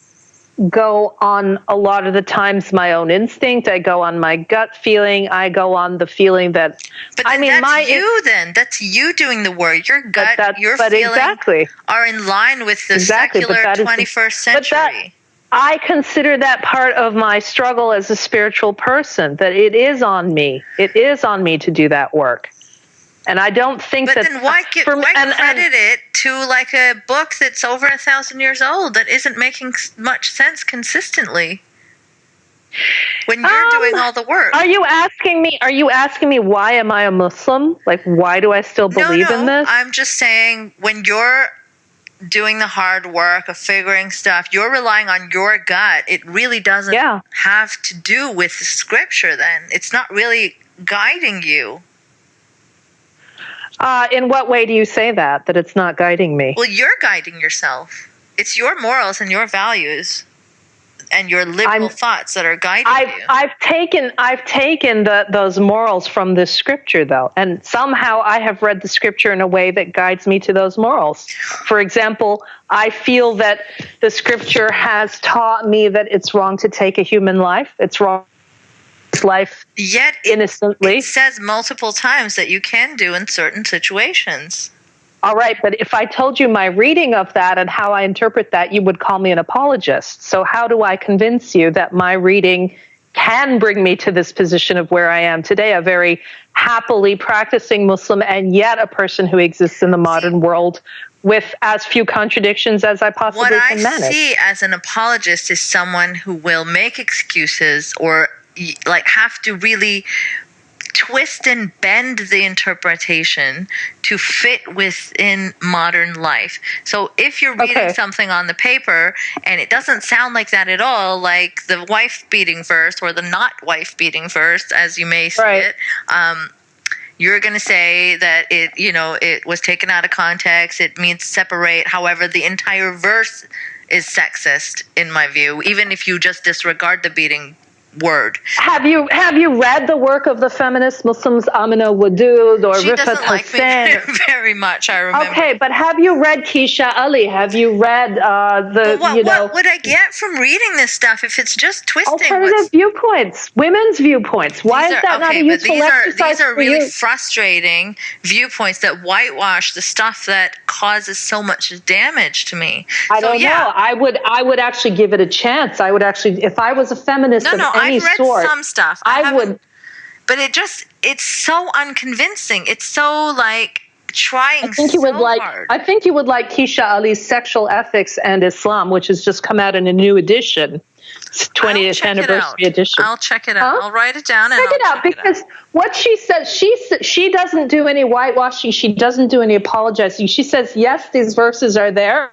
go on a lot of the times my own instinct. I go on my gut feeling. I go on the feeling that. But then that's you doing the work. Your gut, your feeling are in line with the secular 21st century. I consider that part of my struggle as a spiritual person. That it is on me. It is on me to do that work. And I don't think But then why credit it to like a book that's over 1,000 years old that isn't making much sense consistently when you're doing all the work? Are you asking me why am I a Muslim? Like, why do I still believe in this? I'm just saying when you're doing the hard work of figuring stuff, you're relying on your gut. It really doesn't have to do with the scripture then. It's not really guiding you. In what way do you say that it's not guiding me? Well, you're guiding yourself. It's your morals and your values and your liberal thoughts that are guiding you. I've taken those morals from this scripture, though, and somehow I have read the scripture in a way that guides me to those morals. For example, I feel that the scripture has taught me that it's wrong to take a human life. It's wrong. Life yet innocently. It says multiple times that you can do in certain situations. All right, but if I told you my reading of that and how I interpret that, you would call me an apologist. So how do I convince you that my reading can bring me to this position of where I am today, a very happily practicing Muslim and yet a person who exists in the modern world with as few contradictions as I possibly can manage? What I see as an apologist is someone who will make excuses or like have to really twist and bend the interpretation to fit within modern life. So if you're reading something on the paper and it doesn't sound like that at all, like the wife beating verse or the not wife beating verse, as you may see it, you're going to say that it was taken out of context. It means separate. However, the entire verse is sexist in my view, even if you just disregard the beating word. Have you read the work of the feminist Muslims Amina Wadud or She Rifat doesn't like Hussain? me very much, I remember. Okay, but have you read Keisha Ali? Have you read what would I get from reading this stuff if it's just twisting alternative viewpoints, women's viewpoints? Why is that not a useful exercise? These are really frustrating viewpoints that whitewash the stuff that causes so much damage to me. I don't know. I would actually give it a chance. I would actually, if I was a feminist of any I've read sort, some stuff. I would. But it's so unconvincing. It's so like trying I think you would like. hard. I think you would like Keisha Ali's Sexual Ethics and Islam, which has just come out in a new edition, 20th anniversary edition. I'll check it out. I'll write it down and check it out because what she says, she doesn't do any whitewashing. She doesn't do any apologizing. She says, yes, these verses are there.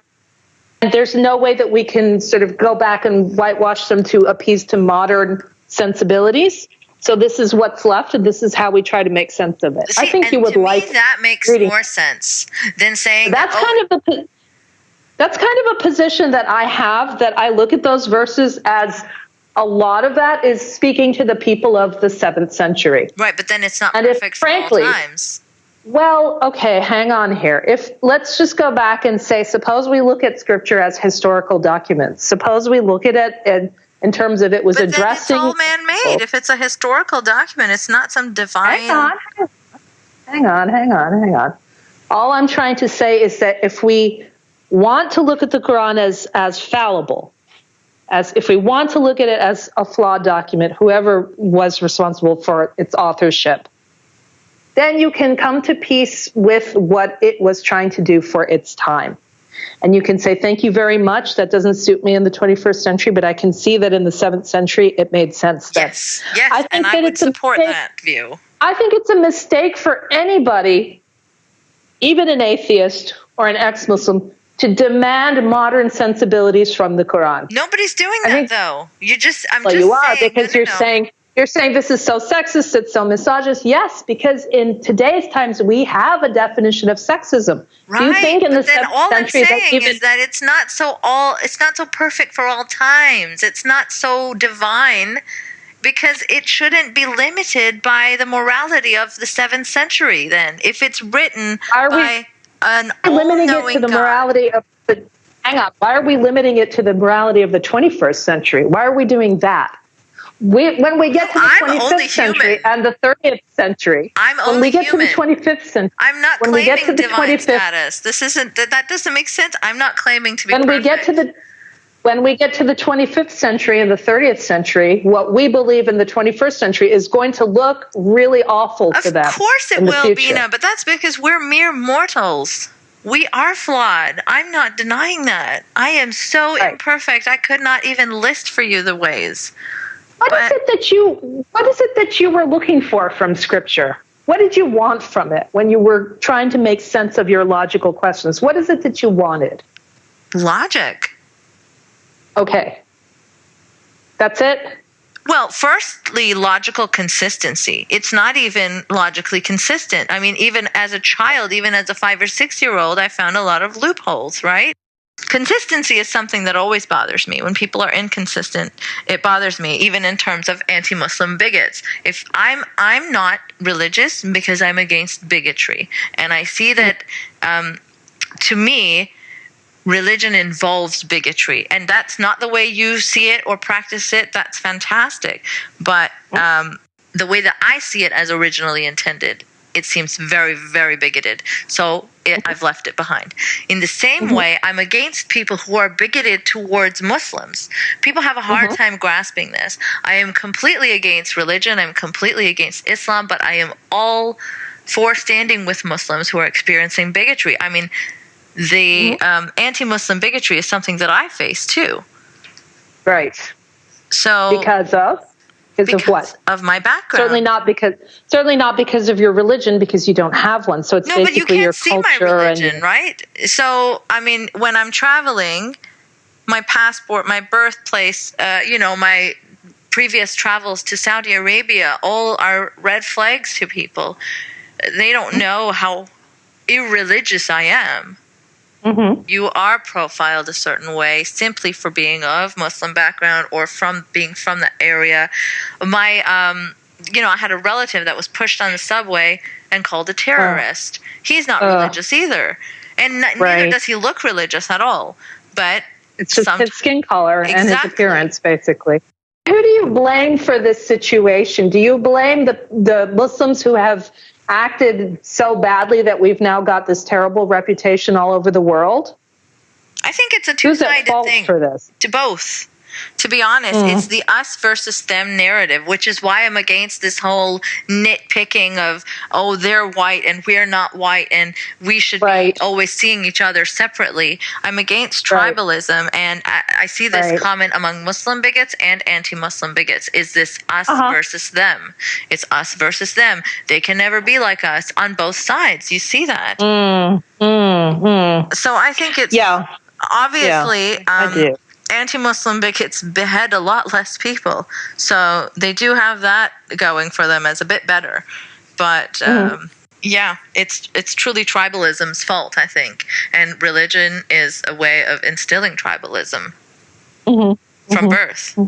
And there's no way that we can sort of go back and whitewash them to appease to modern sensibilities. So this is what's left, and this is how we try to make sense of it. See, I think you would like that makes more sense than saying that's kind of a position that I have. That I look at those verses as a lot of that is speaking to the people of the 7th century. Right, but then it's not perfect for all times. Well, okay, hang on here. Let's just go back and say, suppose we look at scripture as historical documents. Suppose we look at it in terms of it was addressing. It's all man-made. If it's a historical document, it's not some divine. Hang on. All I'm trying to say is that if we want to look at the Quran as fallible, as if we want to look at it as a flawed document, whoever was responsible for its authorship, then you can come to peace with what it was trying to do for its time. And you can say, thank you very much. That doesn't suit me in the 21st century, but I can see that in the 7th century, it made sense. Yes, I would support that view. I think it's a mistake for anybody, even an atheist or an ex-Muslim, to demand modern sensibilities from the Quran. Nobody's doing that, though. You are, because you're saying this is so sexist, it's so misogynist. Yes, because in today's times we have a definition of sexism. Right. Do you think in the 7th century is that it's not so perfect for all times. It's not so divine because it shouldn't be limited by the morality of the 7th century. Then, if it's written by an all-knowing God. Hang on. Why are we limiting it to the morality of the 21st century? Why are we doing that? When we get to the 25th century and the 30th century, when we get to the 25th century, I'm not claiming divine status. That doesn't make sense. I'm not claiming to be perfect. When we get to the 25th century and the 30th century, what we believe in the 21st century is going to look really awful to them. Of course it will, Bina, but that's because we're mere mortals. We are flawed. I'm not denying that. I am so imperfect. I could not even list for you the ways. What is it that you were looking for from Scripture? What did you want from it when you were trying to make sense of your logical questions? What is it that you wanted? Logic. Okay. That's it? Well, firstly, logical consistency. It's not even logically consistent. I mean, even as a child, even as a 5 or 6 year old, I found a lot of loopholes, right? Consistency is something that always bothers me. When people are inconsistent, it bothers me, even in terms of anti-Muslim bigots. If I'm not religious because I'm against bigotry, and I see that, to me, religion involves bigotry, and that's not the way you see it or practice it. That's fantastic, but the way that I see it as originally intended, it seems very, very bigoted. So I've left it behind. In the same way, I'm against people who are bigoted towards Muslims. People have a hard time grasping this. I am completely against religion. I'm completely against Islam, but I am all for standing with Muslims who are experiencing bigotry. I mean, the anti-Muslim bigotry is something that I face too. Right. So because of? Because of what? Of my background. Certainly not because of your religion, because you don't have one. So it's basically your culture. No, but you can't see my religion, right? So, I mean, when I'm traveling, my passport, my birthplace, my previous travels to Saudi Arabia, all are red flags to people. They don't know how irreligious I am. Mm-hmm. You are profiled a certain way simply for being of Muslim background or being from the area. I had a relative that was pushed on the subway and called a terrorist. He's not religious either. And neither does he look religious at all. But it's just his skin color and his appearance, basically. Who do you blame for this situation? Do you blame the Muslims who have acted so badly that we've now got this terrible reputation all over the world? I think it's a two-sided thing. For this? To both. To be honest, it's the us versus them narrative, which is why I'm against this whole nitpicking of, they're white and we're not white and we should be always seeing each other separately. I'm against tribalism, and I see this common among Muslim bigots and anti-Muslim bigots. Is this us versus them? It's us versus them. They can never be like us on both sides. You see that? So I think it's obviously I do. Anti-Muslim bigots behead a lot less people, so they do have that going for them as a bit better. But it's truly tribalism's fault, I think, and religion is a way of instilling tribalism from birth.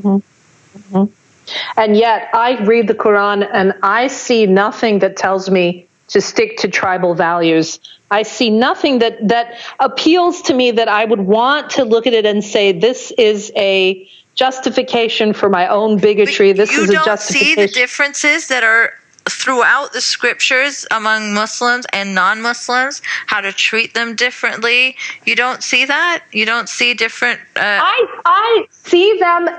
And yet, I read the Quran and I see nothing that tells me to stick to tribal values. I see nothing that appeals to me that I would want to look at it and say, this is a justification for my own bigotry. This is a justification. You don't see the differences that are throughout the scriptures among Muslims and non-Muslims, how to treat them differently. You don't see that? You don't see different... I see them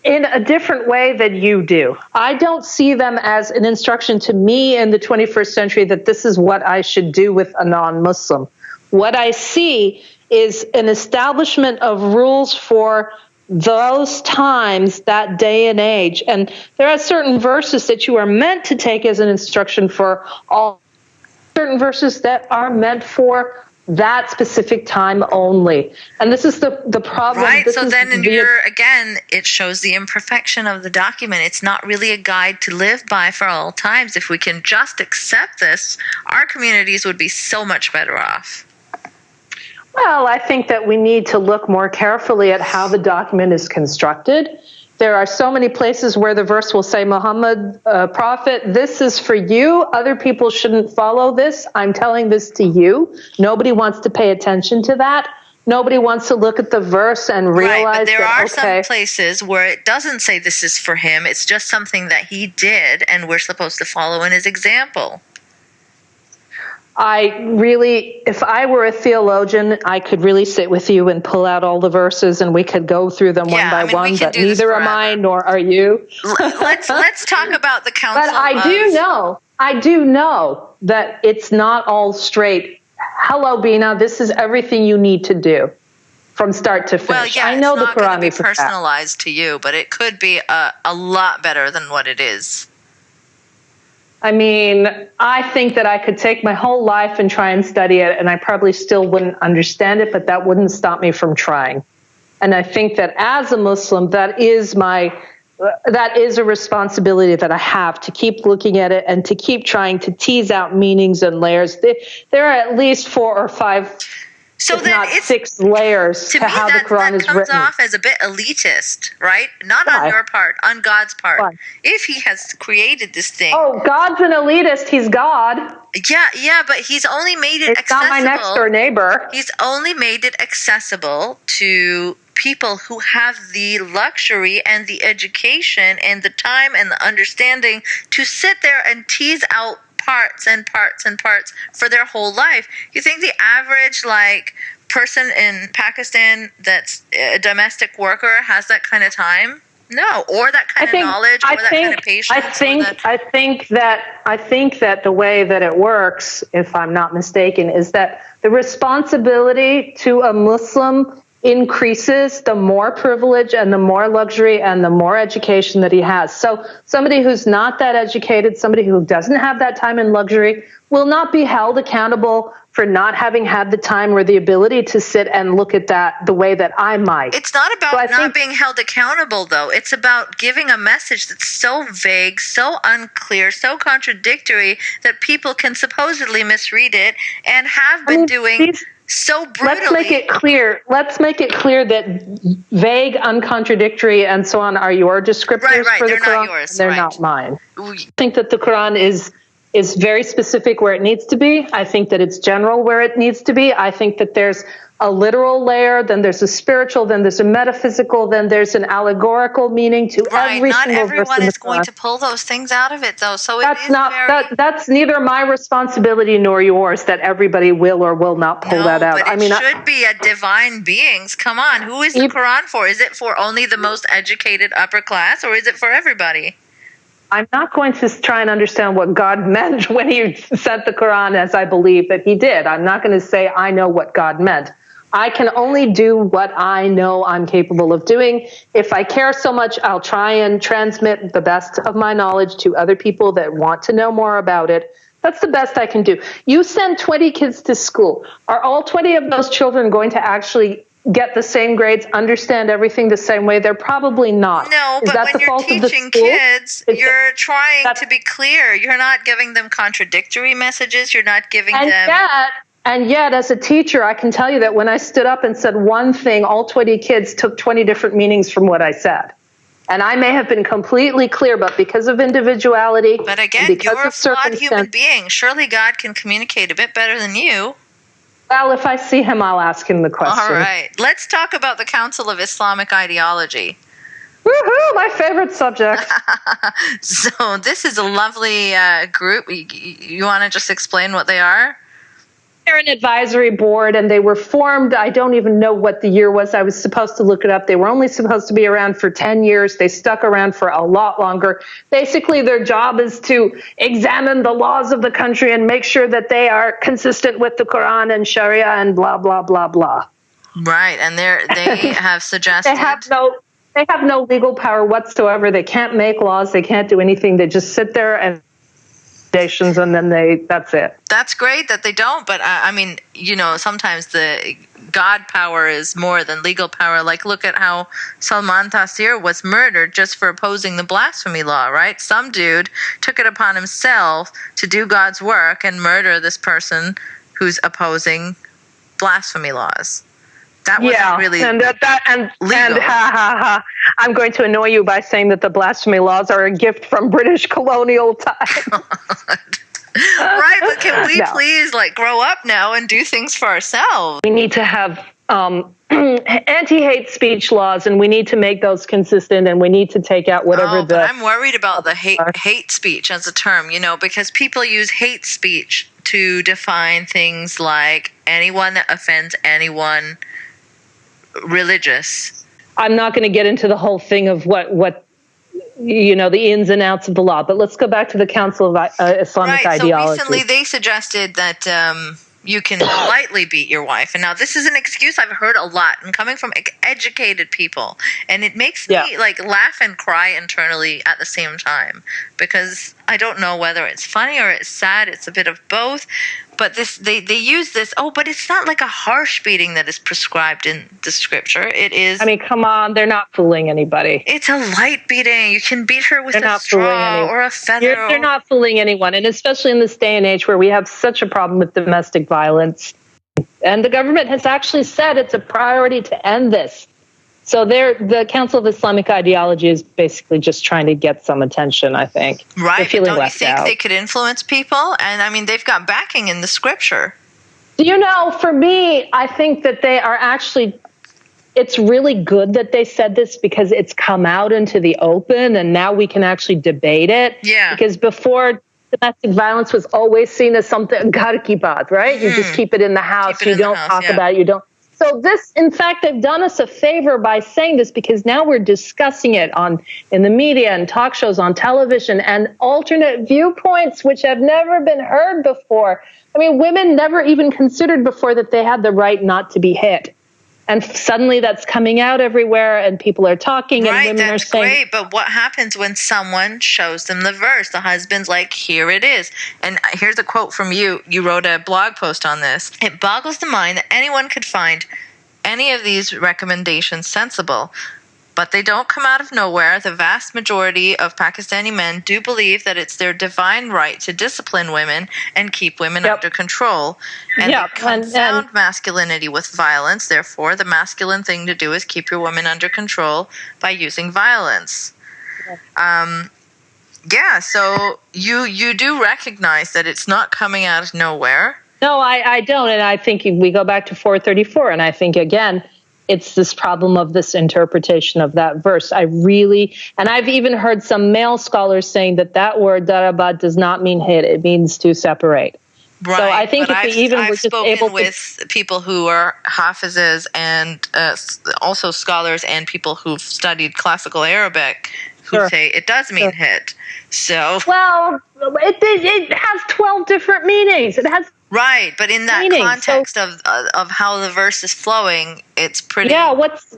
in a different way than you do. I don't see them as an instruction to me in the 21st century that this is what I should do with a non-Muslim. What I see is an establishment of rules for those times, that day and age. And there are certain verses that you are meant to take as an instruction for all, certain verses that are meant for that specific time only. And this is the problem. Right, so then again, it shows the imperfection of the document. It's not really a guide to live by for all times. If we can just accept this, our communities would be so much better off. Well, I think that we need to look more carefully at how the document is constructed. There are so many places where the verse will say, Muhammad, prophet, this is for you. Other people shouldn't follow this. I'm telling this to you. Nobody wants to pay attention to that. Nobody wants to look at the verse and realize right, but there are some places where it doesn't say this is for him. It's just something that he did, and we're supposed to follow in his example. If I were a theologian, I could really sit with you and pull out all the verses and we could go through them one by one, but neither am I, nor are you. Let's talk about the council. But I do know that it's not all straight. Hello, Bina, this is everything you need to do from start to finish. Well, yeah, I know it's the Quran is personalized to you, but it could be a lot better than what it is. I mean, I think that I could take my whole life and try and study it, and I probably still wouldn't understand it, but that wouldn't stop me from trying. And I think that as a Muslim, that is a responsibility that I have, to keep looking at it and to keep trying to tease out meanings and layers. There are at least 4 or 5, so if not 6 layers to how the Quran is written. That comes off as a bit elitist, right? Not on your part, on God's part. Why? If he has created this thing. Oh, God's an elitist. He's God. Yeah, but he's only made it accessible. It's not my next door neighbor. He's only made it accessible to people who have the luxury and the education and the time and the understanding to sit there and tease out parts and parts and parts for their whole life. You think the average person in Pakistan that's a domestic worker has that kind of time? No, or that kind of knowledge, or that kind of patience. I think that the way that it works, if I'm not mistaken, is that the responsibility to a Muslim increases the more privilege and the more luxury and the more education that he has. So somebody who's not that educated, somebody who doesn't have that time and luxury, will not be held accountable for not having had the time or the ability to sit and look at that the way that I might. It's not about not being held accountable, though. It's about giving a message that's so vague, so unclear, so contradictory that people can supposedly misread it and have been doing so brutally. Let's make it clear. Let's make it clear that vague, uncontradictory, and so on are your descriptors for the Quran. They're not yours. They're not mine. I think that the Quran is very specific where it needs to be. I think that it's general where it needs to be. I think that there's a literal layer, then there's a spiritual, then there's a metaphysical, then there's an allegorical meaning to every not single verse in the Quran. Not everyone is going to pull those things out of it, though. So that's neither my responsibility nor yours that everybody will or will not pull that out. But it should be a divine beings. Come on, who is the Quran for? Is it for only the most educated upper class, or is it for everybody? I'm not going to try and understand what God meant when he sent the Quran, as I believe that he did. I'm not going to say I know what God meant. I can only do what I know I'm capable of doing. If I care so much, I'll try and transmit the best of my knowledge to other people that want to know more about it. That's the best I can do. You send 20 kids to school. Are all 20 of those children going to actually get the same grades, understand everything the same way? They're probably not. No, but when you're teaching kids, you're trying to be clear. You're not giving them contradictory messages. You're not giving them... And yet, as a teacher, I can tell you that when I stood up and said one thing, all 20 kids took 20 different meanings from what I said. And I may have been completely clear, but because of individuality... But again, you're a flawed human being. Surely God can communicate a bit better than you. Well, if I see him, I'll ask him the question. All right. Let's talk about the Council of Islamic Ideology. Woohoo! My favorite subject. So this is a lovely group. You want to just explain what they are? They're an advisory board, and they were formed. I don't even know what the year was. I was supposed to look it up. They were only supposed to be around for 10 years. They stuck around for a lot longer. Basically, their job is to examine the laws of the country and make sure that they are consistent with the Quran and Sharia and blah, blah, blah, blah. Right, and they have suggested... They have no legal power whatsoever. They can't make laws. They can't do anything. They just sit there and and then that's it. That's great that they don't, but I mean, sometimes the God power is more than legal power. Like, look at how Salman Taseer was murdered just for opposing the blasphemy law, right? Some dude took it upon himself to do God's work and murder this person who's opposing blasphemy laws. That wasn't really legal. I'm going to annoy you by saying that the blasphemy laws are a gift from British colonial time. Right, but can we please grow up now and do things for ourselves? We need to have anti-hate speech laws, and we need to make those consistent, and we need to take out whatever but I'm worried about the hate speech as a term, because people use hate speech to define things like anyone that offends anyone religious. I'm not going to get into the whole thing of what the ins and outs of the law, but let's go back to the Council of Islamic Ideology. So recently they suggested that you can lightly beat your wife. And now this is an excuse I've heard a lot, and coming from educated people. And it makes me laugh and cry internally at the same time, because I don't know whether it's funny or it's sad. It's a bit of both. But they use this, but it's not like a harsh beating that is prescribed in the scripture. It is... I mean, come on, they're not fooling anybody. It's a light beating. You can beat her with a straw or a feather. They're not fooling anyone, and especially in this day and age where we have such a problem with domestic violence. And the government has actually said it's a priority to end this. So the Council of Islamic Ideology is basically just trying to get some attention, I think. Right, but don't you think they could influence people? And I mean, they've got backing in the scripture. For me, I think that they are actually... It's really good that they said this, because it's come out into the open, and now we can actually debate it. Yeah. Because before, domestic violence was always seen as something, right? You just keep it in the house. You don't talk about it. You don't... So this, in fact, they've done us a favor by saying this, because now we're discussing it in the media and talk shows on television, and alternate viewpoints which have never been heard before. I mean, women never even considered before that they had the right not to be hit. And suddenly that's coming out everywhere and people are talking and women are saying... Right, but what happens when someone shows them the verse? The husband's like, here it is. And here's a quote from you. You wrote a blog post on this. It boggles the mind that anyone could find any of these recommendations sensible. But they don't come out of nowhere. The vast majority of Pakistani men do believe that it's their divine right to discipline women and keep women under control. And they confound masculinity with violence. Therefore, the masculine thing to do is keep your woman under control by using violence. So you do recognize that it's not coming out of nowhere. No, I don't. And I think we go back to 434. And I think, again, it's this problem of this interpretation of that verse. And I've even heard some male scholars saying that word daraba does not mean hit; it means to separate. Right. So I think I've spoken with people who are hafizes and also scholars and people who've studied classical Arabic who say it does mean hit. So it has 12 different meanings. It has. Right, but in that context of how the verse is flowing, it's pretty... Yeah, what's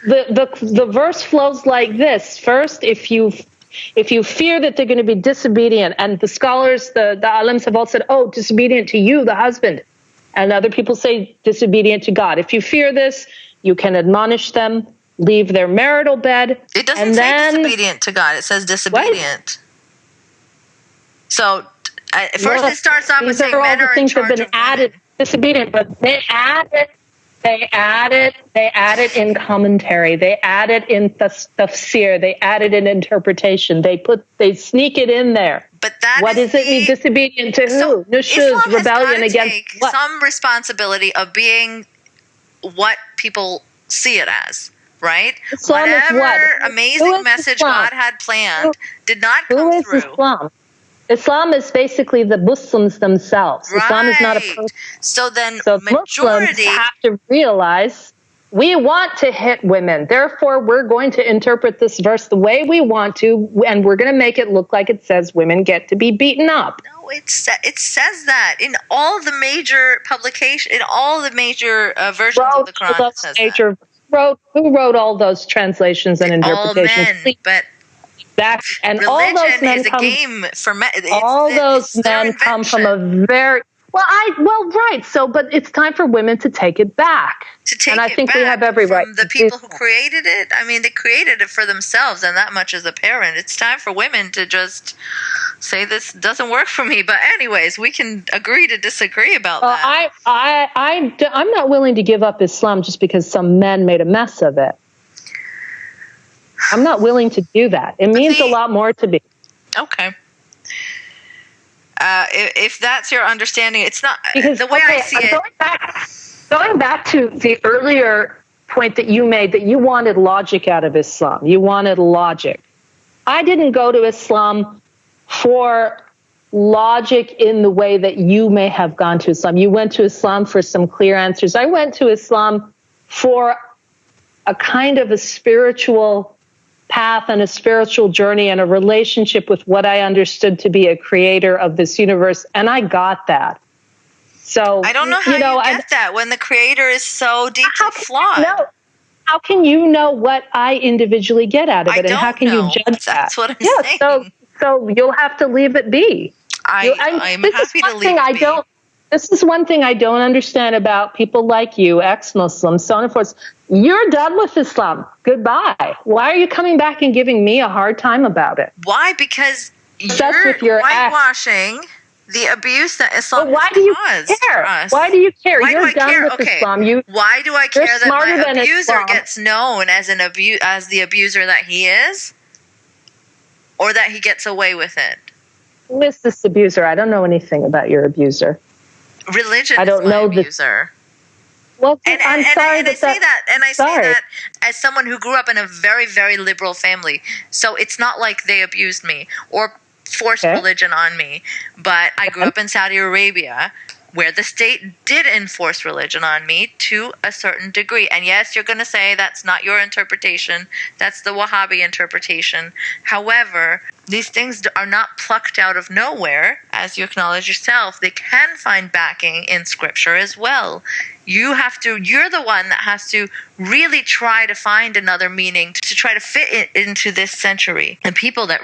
the verse flows like this. First, if you fear that they're going to be disobedient, and the scholars, the alims have all said, disobedient to you, the husband, and other people say disobedient to God. If you fear this, you can admonish them, leave their marital bed. It doesn't say disobedient to God, it says disobedient. What? So... First, it starts off with saying men are in charge of women. Disobedient, but they add it in commentary. They add it in tafsir. They add it in interpretation. They sneak it in there. But what does it mean? Disobedient to who? Nushuz, rebellion against what? Some responsibility of being what people see it as. Right? Islam Whatever amazing message God had planned did not come through. Islam? Islam is basically the Muslims themselves. Right. Islam is not a person. So majority Muslims have to realize we want to hit women. Therefore, we're going to interpret this verse the way we want to, and we're going to make it look like it says women get to be beaten up. No, it says that in all the major publications, in all the major versions of the Quran. It says that. Who wrote all those translations and interpretations? All men, but. And religion all those men is a game for men. All those men come from a very right. So, but it's time for women to take it back. And I think we have every right. The people who created it, I mean, they created it for themselves, and that much as a parent. It's time for women to just say this doesn't work for me. But anyways, we can agree to disagree about that. I'm not willing to give up Islam just because some men made a mess of it. I'm not willing to do that. It means a lot more to me. Okay. If that's your understanding, it's not because, the way I see it. Going back to the earlier point that you made, that you wanted logic out of Islam. You wanted logic. I didn't go to Islam for logic in the way that you may have gone to Islam. You went to Islam for some clear answers. I went to Islam for a kind of a spiritual path and a spiritual journey and a relationship with what I understood to be a creator of this universe, and I got that. So I don't know how you get that when the creator is so deeply flawed. How can you know what I individually get out of it, and how can you judge that? That's what I'm saying. So you'll have to leave it be. I'm happy to leave it be. This is one thing I don't understand about people like you, ex-Muslims, so on and forth. You're done with Islam. Goodbye. Why are you coming back and giving me a hard time about it? Why? Because you're whitewashing the abuse that Islam has caused for us. Why do you care? You're done with Islam. Why do I care that my abuser gets known as as the abuser that he is, or that he gets away with it? Who is this abuser? I don't know anything about your abuser. Religion is my abuser. Well, I'm sorry I say that as someone who grew up in a very, very liberal family. So it's not like they abused me or forced religion on me. But I grew up in Saudi Arabia, where the state did enforce religion on me to a certain degree. And yes, you're going to say that's not your interpretation. That's the Wahhabi interpretation. However, These things are not plucked out of nowhere, as you acknowledge yourself. They can find backing in scripture as well. You're the one that has to really try to find another meaning to try to fit it into this century. And people that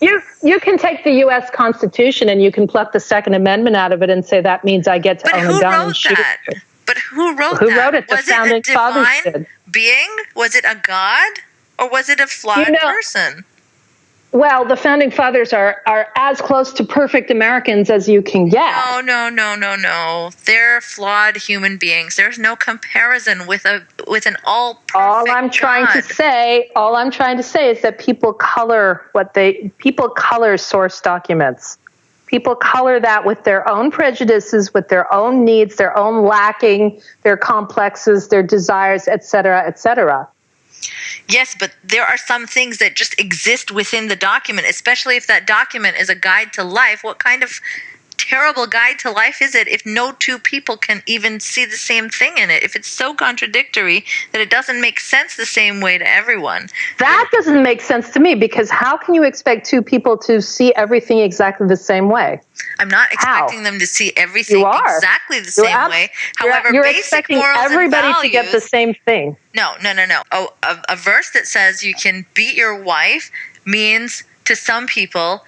you can take the U.S. Constitution and you can pluck the Second Amendment out of it and say that means I get to own a gun and shoot. But who wrote that? Who wrote it? The founding fathers did. Being? Was it a god, or was it a flawed person? Well, the founding fathers are as close to perfect Americans as you can get. No. They're flawed human beings. There's no comparison with an all perfect All I'm trying to say is that people color source documents. People color that with their own prejudices, with their own needs, their own lacking, their complexes, their desires, etc., etc. Yes, but there are some things that just exist within the document, especially if that document is a guide to life. What kind of terrible guide to life is it if no two people can even see the same thing in it? If it's so contradictory that it doesn't make sense the same way to everyone. That doesn't make sense to me, because how can you expect two people to see everything exactly the same way? I'm not expecting them to see everything exactly the same way. However, you're basic expecting morals everybody and values, to get the same thing. No. Oh, a verse that says you can beat your wife means to some people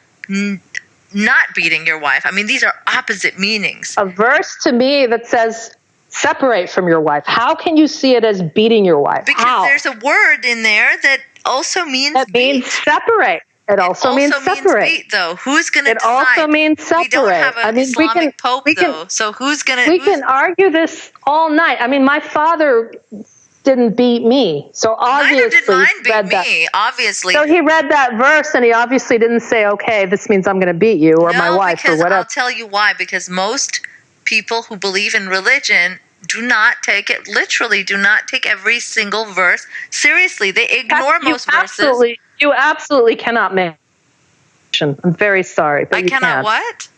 not beating your wife. I mean, these are opposite meanings. A verse to me that says separate from your wife. How can you see it as beating your wife? Because there's a word in there that also means that means separate. It also means separate. Means beat, though. Who's going to decide? It also means separate. We don't have an Islamic pope, though. So who's going to? We can argue this all night. I mean, my father didn't beat me, so obviously neither did mine beat me. Obviously, so he read that verse, and he obviously didn't say, "Okay, this means I'm going to beat you or my wife or whatever." I'll tell you why. Because most people who believe in religion do not take it literally. Do not take every single verse seriously. They ignore most verses. You absolutely cannot make. I'm very sorry, but I cannot. What?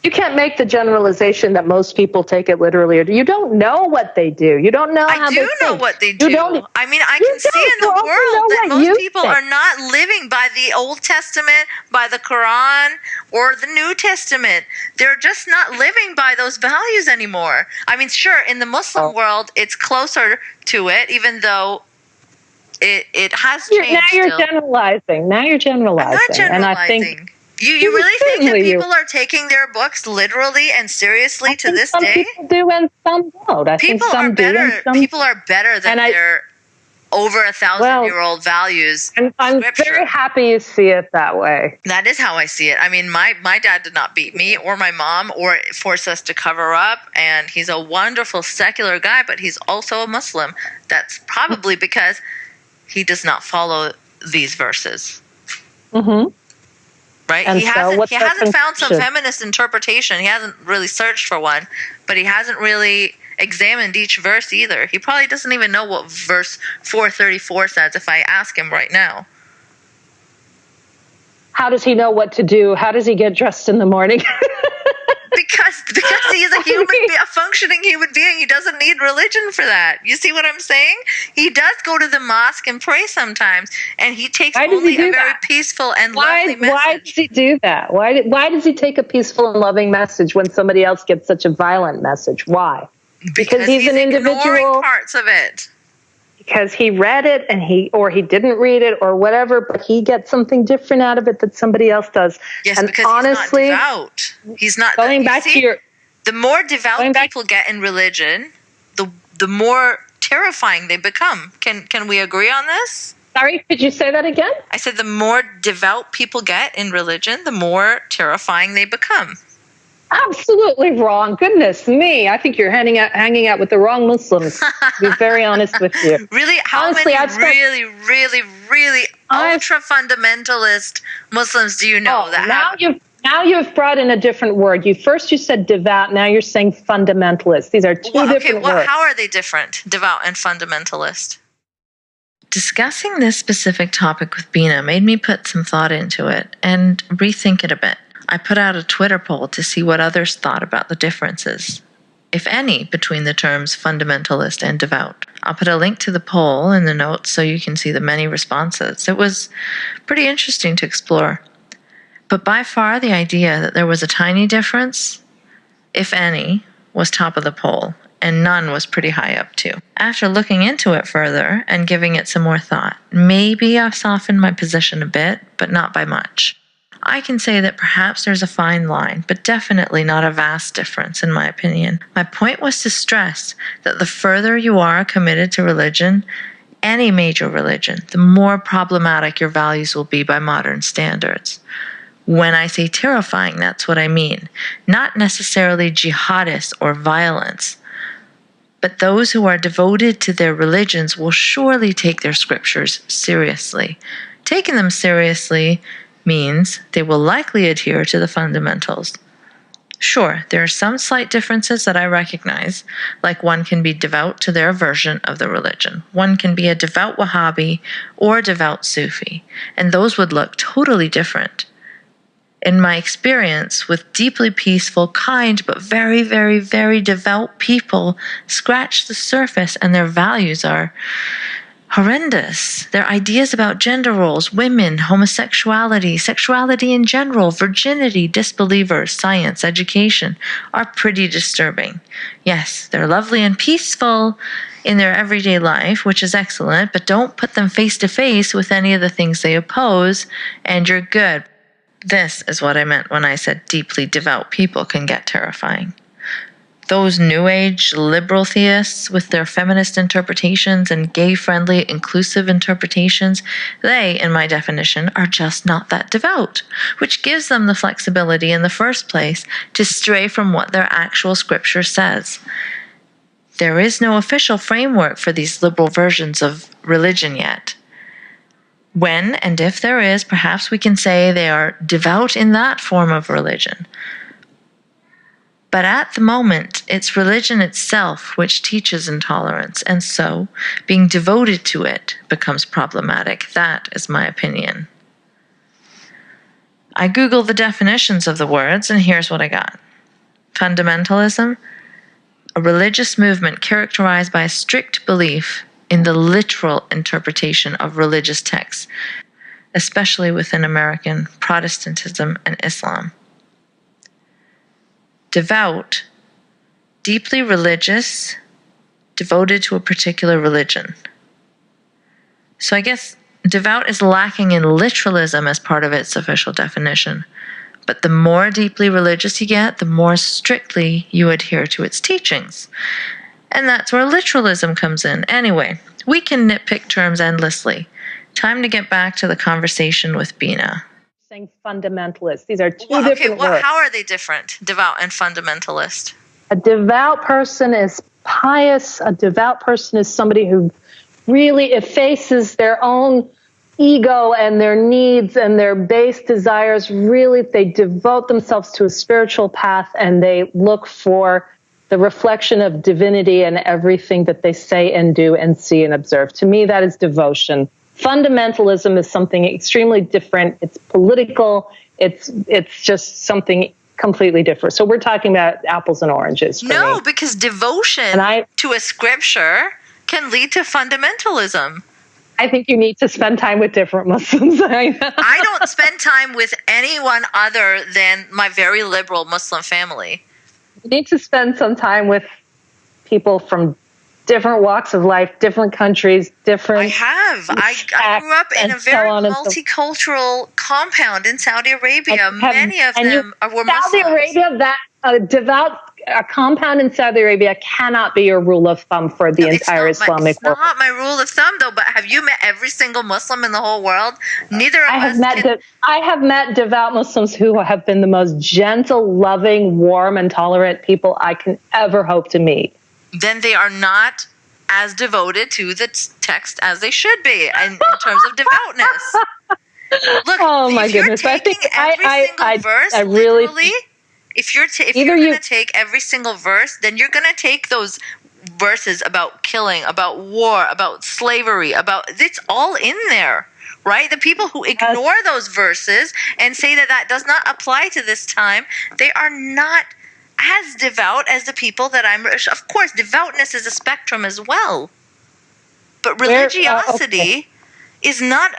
You can't make the generalization that most people take it literally. You don't know what they do. You don't know how they think. I do know what they do. I mean, I can see in the world that most people are not living by the Old Testament, by the Quran, or the New Testament. They're just not living by those values anymore. I mean, sure, in the Muslim world, it's closer to it, even though it has changed. Now you're generalizing. I'm not generalizing. And I think you really think that people are taking their books literally and seriously to this day? Some people do and some don't. I think some do and some people are better than their over 1,000-year-old values. And I'm very happy you see it that way. That is how I see it. I mean, my dad did not beat me or my mom or force us to cover up, and he's a wonderful secular guy, but he's also a Muslim. That's probably because he does not follow these verses. Mm-hmm. Right? And he hasn't found some feminist interpretation. He hasn't really searched for one, but he hasn't really examined each verse either. He probably doesn't even know what verse 434 says if I ask him right now. How does he know what to do? How does he get dressed in the morning? Because he is a functioning human being. He doesn't need religion for that. You see what I'm saying? He does go to the mosque and pray sometimes, and he takes only a very peaceful and lovely message. Why does he do that? Why does he take a peaceful and loving message when somebody else gets such a violent message? Why? Because he's an individual. Ignoring parts of it. Because he read it and he didn't read it or whatever, but he gets something different out of it that somebody else does. Yes, and because honestly, he's not devout. He's not going back to your. The more devout people get in religion, the more terrifying they become. Can we agree on this? Sorry, could you say that again? I said the more devout people get in religion, the more terrifying they become. Absolutely wrong. Goodness me. I think you're hanging out with the wrong Muslims, to be very honest with you. Really? How many really ultra-fundamentalist Muslims do you know that have? Now you've brought in a different word. You said devout. Now you're saying fundamentalist. These are two different words. How are they different, devout and fundamentalist? Discussing this specific topic with Bina made me put some thought into it and rethink it a bit. I put out a Twitter poll to see what others thought about the differences. if any, between the terms fundamentalist and devout. I'll put a link to the poll in the notes so you can see the many responses. It was pretty interesting to explore. But by far, the idea that there was a tiny difference, if any, was top of the poll, and none was pretty high up too. After looking into it further and giving it some more thought, maybe I've softened my position a bit, but not by much. I can say that perhaps there's a fine line, but definitely not a vast difference in my opinion. My point was to stress that the further you are committed to religion, any major religion, the more problematic your values will be by modern standards. When I say terrifying, that's what I mean. Not necessarily jihadist or violence, but those who are devoted to their religions will surely take their scriptures seriously. Taking them seriously means they will likely adhere to the fundamentals. Sure, there are some slight differences that I recognize, like one can be devout to their version of the religion. One can be a devout Wahhabi or a devout Sufi, and those would look totally different. In my experience with deeply peaceful, kind, but very, very, very devout people, scratch the surface and their values are horrendous. Their ideas about gender roles, women, homosexuality, sexuality in general, virginity, disbelievers, science, education are pretty disturbing. Yes, they're lovely and peaceful in their everyday life, which is excellent, but don't put them face to face with any of the things they oppose, and you're good. This is what I meant when I said deeply devout people can get terrifying. Those New Age liberal theists with their feminist interpretations and gay-friendly inclusive interpretations, they, in my definition, are just not that devout, which gives them the flexibility in the first place to stray from what their actual scripture says. There is no official framework for these liberal versions of religion yet. When and if there is, perhaps we can say they are devout in that form of religion. But at the moment, it's religion itself which teaches intolerance, and so being devoted to it becomes problematic. That is my opinion. I Googled the definitions of the words, and here's what I got. Fundamentalism, a religious movement characterized by a strict belief in the literal interpretation of religious texts, especially within American Protestantism and Islam. Devout, deeply religious, devoted to a particular religion. So I guess devout is lacking in literalism as part of its official definition. But the more deeply religious you get, the more strictly you adhere to its teachings. And that's where literalism comes in. Anyway, we can nitpick terms endlessly. Time to get back to the conversation with Bina. Saying fundamentalist. These are two different words. How are they different, devout and fundamentalist? A devout person is pious. A devout person is somebody who really effaces their own ego and their needs and their base desires. Really, they devote themselves to a spiritual path and they look for the reflection of divinity in everything that they say and do and see and observe. To me, that is devotion. Fundamentalism is something extremely different. It's political. It's just something completely different. So we're talking about apples and oranges. No, because devotion to a scripture can lead to fundamentalism. I think you need to spend time with different Muslims. I don't spend time with anyone other than my very liberal Muslim family. You need to spend some time with people from different walks of life, different countries, different... I have. I grew up in a very multicultural compound in Saudi Arabia. Many of them were Muslims. Saudi Arabia, a compound in Saudi Arabia cannot be your rule of thumb for the entire Islamic world. It's not my rule of thumb, though, but have you met every single Muslim in the whole world? Neither of us I have met devout Muslims who have been the most gentle, loving, warm, and tolerant people I can ever hope to meet. Then they are not as devoted to the text as they should be in terms of devoutness. Look, oh my goodness! I think every single verse literally, if you're going to take every single verse, then you're going to take those verses about killing, about war, about slavery, it's all in there, right? The people who ignore those verses and say that does not apply to this time, they are not as devout as the people that I'm. Of course, devoutness is a spectrum as well, but religiosity is not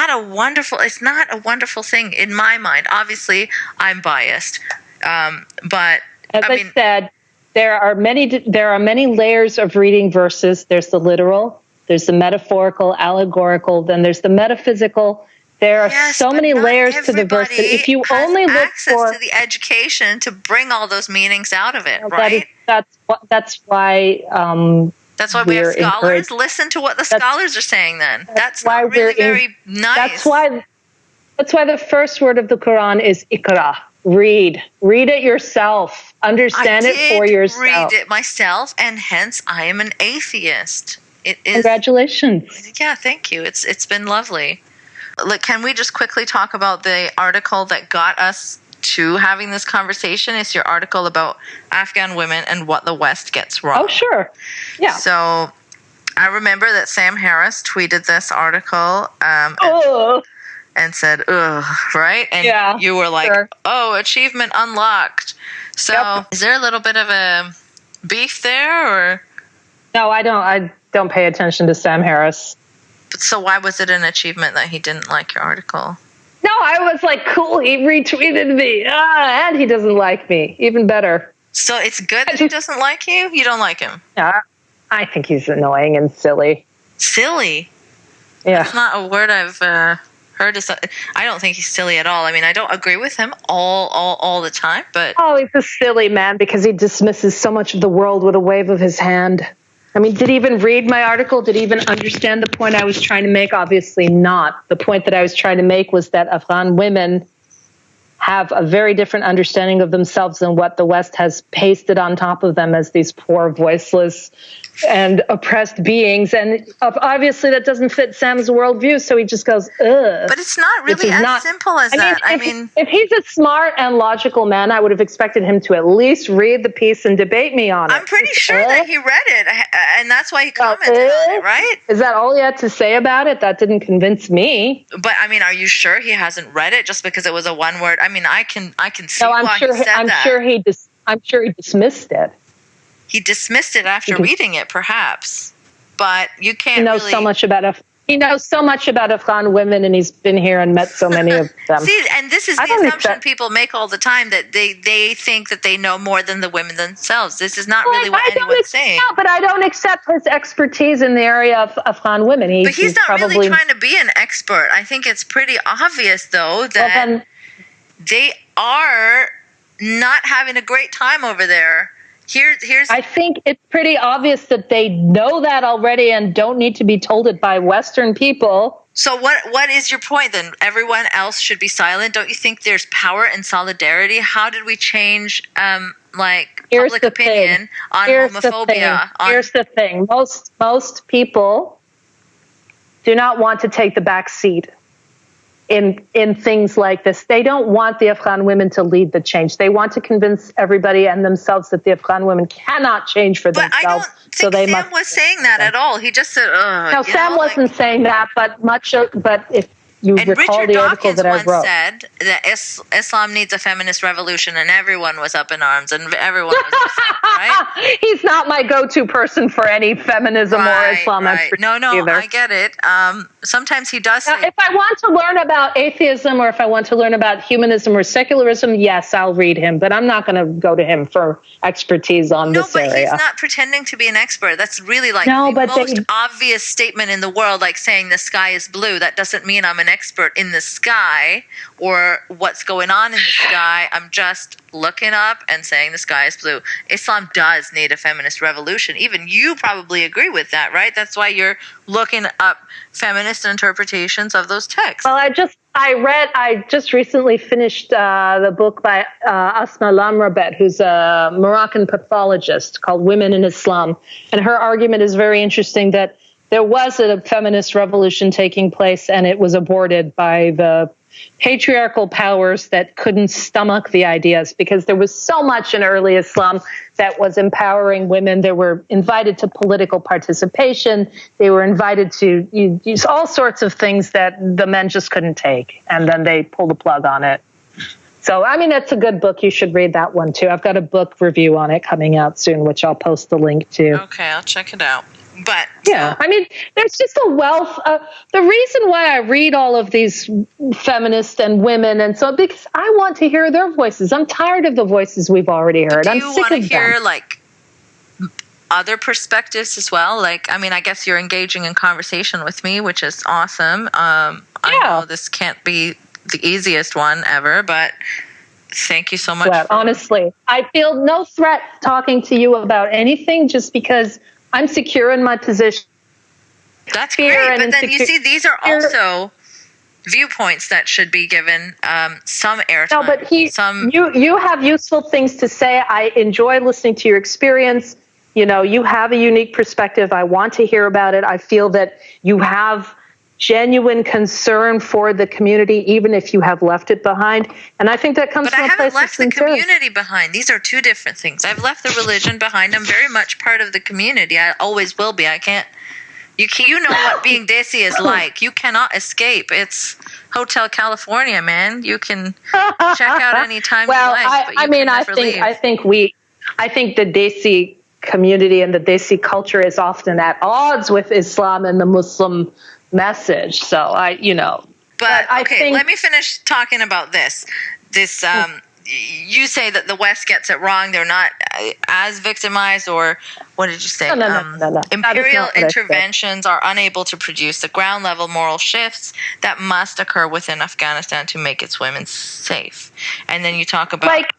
a wonderful thing in my mind. Obviously, I'm biased, but as I said, there are many layers of reading verses. There's the literal, there's the metaphorical, allegorical, then there's the metaphysical. There are so many layers to the verse that if you only look access to the education to bring all those meanings out of it, right? That's why. That's why we have scholars. Listen to what the scholars are saying. Then that's why really very nice. That's why the first word of the Quran is Iqra. Read it yourself. Understand it for yourself. Read it myself, and hence I am an atheist. It is. Congratulations. Yeah, thank you. It's been lovely. Look, can we just quickly talk about the article that got us to having this conversation? It's your article about Afghan women and what the West gets wrong. Oh, sure. Yeah. So I remember that Sam Harris tweeted this article and said, ugh, right? And you were like, oh, achievement unlocked. So is there a little bit of a beef there? Or no, I don't pay attention to Sam Harris. So why was it an achievement that he didn't like your article? No, I was like, cool, he retweeted me. And he doesn't like me. Even better. So it's good that he doesn't like you? You don't like him? Yeah, I think he's annoying and silly. Silly? Yeah. That's not a word I've heard. I don't think he's silly at all. I mean, I don't agree with him all the time, but... Oh, he's a silly man because he dismisses so much of the world with a wave of his hand. I mean, did he even read my article? Did he even understand the point I was trying to make? Obviously not. The point that I was trying to make was that Afghan women have a very different understanding of themselves than what the West has pasted on top of them as these poor, voiceless, and oppressed beings. And obviously that doesn't fit Sam's worldview, so he just goes, ugh. But it's not really as simple as that. If he's a smart and logical man, I would have expected him to at least read the piece and debate me on it. I'm pretty sure that he read it, and that's why he commented on it, right? Is that all he had to say about it? That didn't convince me. But, I mean, are you sure he hasn't read it just because it was a one-word? I mean, I can see why he said that. I'm sure he dismissed it. He dismissed it after reading it, perhaps. But you can't. He knows so much about Afghan women, and he's been here and met so many of them. See, and this is the assumption people make all the time, that they think that they know more than the women themselves. This is not really what anyone's saying. No, but I don't accept his expertise in the area of Afghan women. But he's not really trying to be an expert. I think it's pretty obvious, though, that they are not having a great time over there. I think it's pretty obvious that they know that already and don't need to be told it by Western people. So what is your point then? Everyone else should be silent? Don't you think there's power in solidarity? How did we change public opinion on homophobia? Here's the thing. Most people do not want to take the back seat in things like this. They don't want the Afghan women to lead the change. They want to convince everybody and themselves that the Afghan women cannot change for themselves. But I don't think Sam was saying that at all. He just said, no, Sam wasn't saying that, but if you recall Richard the article Dawkins that I wrote. said that Islam needs a feminist revolution, and everyone was up in arms, and everyone was upset, right? He's not my go-to person for any feminism or Islam expertise. No, either. I get it. Sometimes he does say... If I want to learn about atheism, or if I want to learn about humanism or secularism, yes, I'll read him, but I'm not going to go to him for expertise on this area. No, but he's not pretending to be an expert. That's really the most obvious statement in the world, like saying the sky is blue. That doesn't mean I'm an expert in the sky or what's going on in the sky. I'm just looking up and saying the sky is blue. Islam does need a feminist revolution. Even you probably agree with that, right? That's why you're looking up feminist interpretations of those texts. Well, I just recently finished the book by Asma Lamrabet, who's a Moroccan pathologist, called Women in Islam. And her argument is very interesting, that there was a feminist revolution taking place, and it was aborted by the patriarchal powers that couldn't stomach the ideas, because there was so much in early Islam that was empowering women. They were invited to political participation. They were invited to use all sorts of things that the men just couldn't take. And then they pulled the plug on it. So, I mean, it's a good book. You should read that one too. I've got a book review on it coming out soon, which I'll post the link to. Okay, I'll check it out. But yeah, I mean, there's just a wealth. The reason why I read all of these feminists and women, and so because I want to hear their voices. I'm tired of the voices we've already heard. Do I'm you sick want to of hear them. like other perspectives as well? Like, I mean, I guess you're engaging in conversation with me, which is awesome. I know this can't be the easiest one ever, but thank you so much. Well, honestly, I feel no threat talking to you about anything just because I'm secure in my position. That's great, but then you see, these are also viewpoints that should be given some airtime. No, but you have useful things to say. I enjoy listening to your experience. You know, you have a unique perspective. I want to hear about it. I feel that you have genuine concern for the community, even if you have left it behind. And I think that comes from a place of sincerity. But I haven't left the community behind. These are two different things. I've left the religion behind. I'm very much part of the community. I always will be. I can't. You know what being Desi is like. You cannot escape. It's Hotel California, man. You can check out anytime you like. I think the Desi community and the Desi culture is often at odds with Islam and the Muslim message. So But okay, let me finish talking about this. You say that the West gets it wrong. They're not as victimized, or what did you say? No. Imperial interventions are unable to produce the ground level moral shifts that must occur within Afghanistan to make its women safe. And then you talk about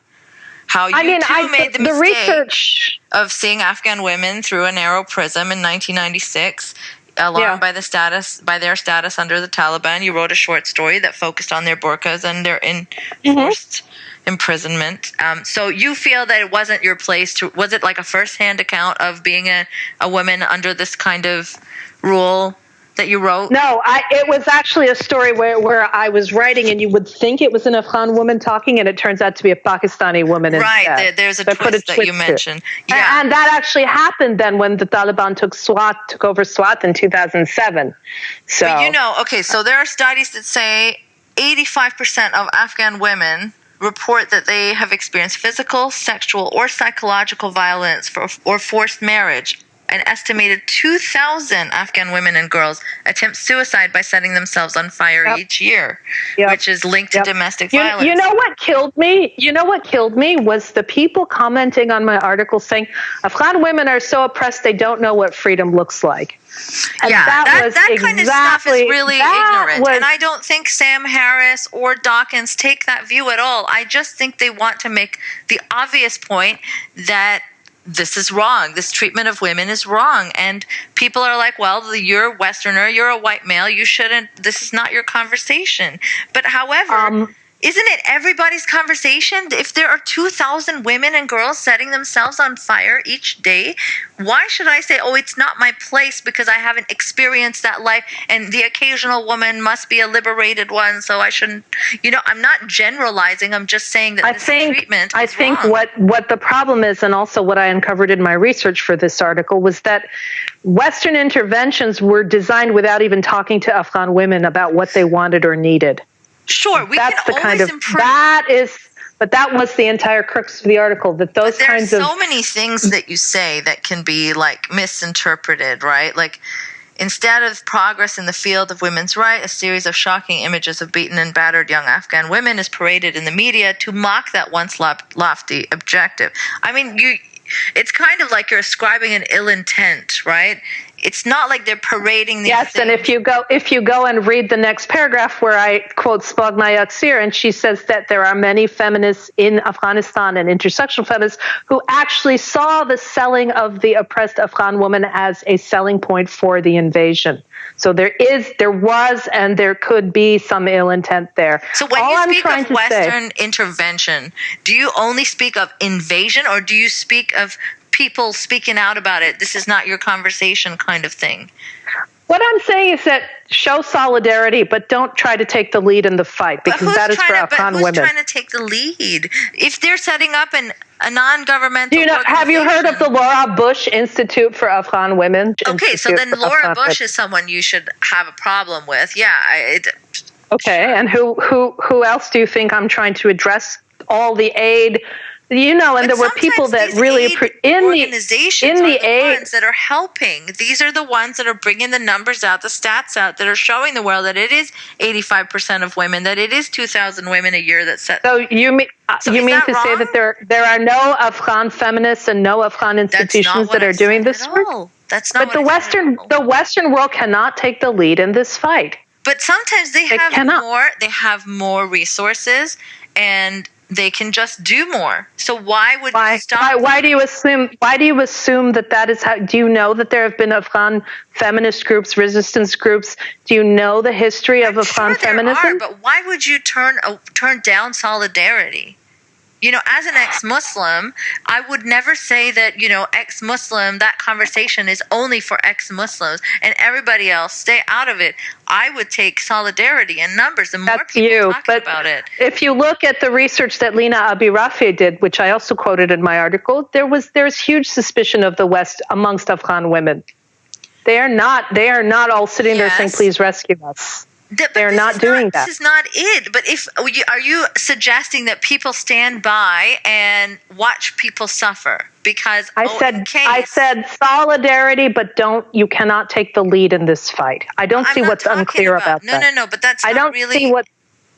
how you made the mistake research of seeing Afghan women through a narrow prism in 1996. Alarmed by their status under the Taliban, you wrote a short story that focused on their burqas and their enforced imprisonment. So you feel that it wasn't your place to? Was it like a first-hand account of being a woman under this kind of rule that you wrote? No, it was actually a story where I was writing, and you would think it was an Afghan woman talking, and it turns out to be a Pakistani woman. Right, there's a twist that you mentioned. Yeah, and that actually happened then when the Taliban took over Swat in 2007. So, but so there are studies that say 85% of Afghan women report that they have experienced physical, sexual, or psychological violence or forced marriage. An estimated 2,000 Afghan women and girls attempt suicide by setting themselves on fire each year, which is linked to domestic violence. You know what killed me? Was the people commenting on my article saying, Afghan women are so oppressed they don't know what freedom looks like. And that kind of stuff is really ignorant. And I don't think Sam Harris or Dawkins take that view at all. I just think they want to make the obvious point that this is wrong. This treatment of women is wrong. And people are like, well, you're a Westerner, you're a white male, you shouldn't, this is not your conversation. But however, isn't it everybody's conversation? If there are 2,000 women and girls setting themselves on fire each day, why should I say, it's not my place because I haven't experienced that life, and the occasional woman must be a liberated one, so I shouldn't, I'm not generalizing. I'm just saying that this treatment is wrong. what the problem is, and also what I uncovered in my research for this article, was that Western interventions were designed without even talking to Afghan women about what they wanted or needed. Sure, that's can always improve. But that was the entire crux of the article. That those kinds of so many things that you say that can be misinterpreted, right? Like, instead of progress in the field of women's rights, a series of shocking images of beaten and battered young Afghan women is paraded in the media to mock that once lofty objective. I mean, it's kind of like you're ascribing an ill intent, right? It's not like they're parading these things. And if you go and read the next paragraph where I quote Spagna Yatsir, and she says that there are many feminists in Afghanistan and intersectional feminists who actually saw the selling of the oppressed Afghan woman as a selling point for the invasion. So there was, and there could be some ill intent there. So when you speak of Western intervention, do you only speak of invasion, or do you speak of people speaking out about it? This is not your conversation kind of thing. What I'm saying is that show solidarity, but don't try to take the lead in the fight, because that is for Afghan women. Who's trying to take the lead? If they're setting up a non-governmental have you heard of the Laura Bush Institute for Afghan Women? Okay, so then Laura Bush is someone you should have a problem with. Yeah, Okay, Sure. and who else do you think I'm trying to address all the aid? You know, and But there were people sometimes that these really aid organizations are the aid. ones that are helping. These are the ones that are bringing the numbers out, the stats out, that are showing the world that it is 85% of women, that it is 2,000 women a year that set. So you mean So you is mean that to say wrong? that there are no Afghan feminists and no Afghan That's not institutions what that I are doing said this at work? all. That's not But what I said at all. the Western world cannot take the lead in this fight. But sometimes they They cannot. have more resources, and they can just do more. So why would you stop? Why do you assume that is how? Do you know that there have been Afghan feminist groups, resistance groups? Do you know the history of Afghan feminism? There are, but why would you turn down solidarity? You know, as an ex-Muslim, I would never say that, you know, ex-Muslim, that conversation is only for ex-Muslims and everybody else stay out of it. I would take solidarity and numbers and more people talking about it. If you look at the research that Lina Abirafi did, which I also quoted in my article, there's huge suspicion of the West amongst Afghan women. They are not all sitting there saying, please rescue us. They're not doing that. This is not it. But are you suggesting that people stand by and watch people suffer? Because I said solidarity, but you cannot take the lead in this fight. I don't see what's unclear about that. No, but that's I don't really. See what.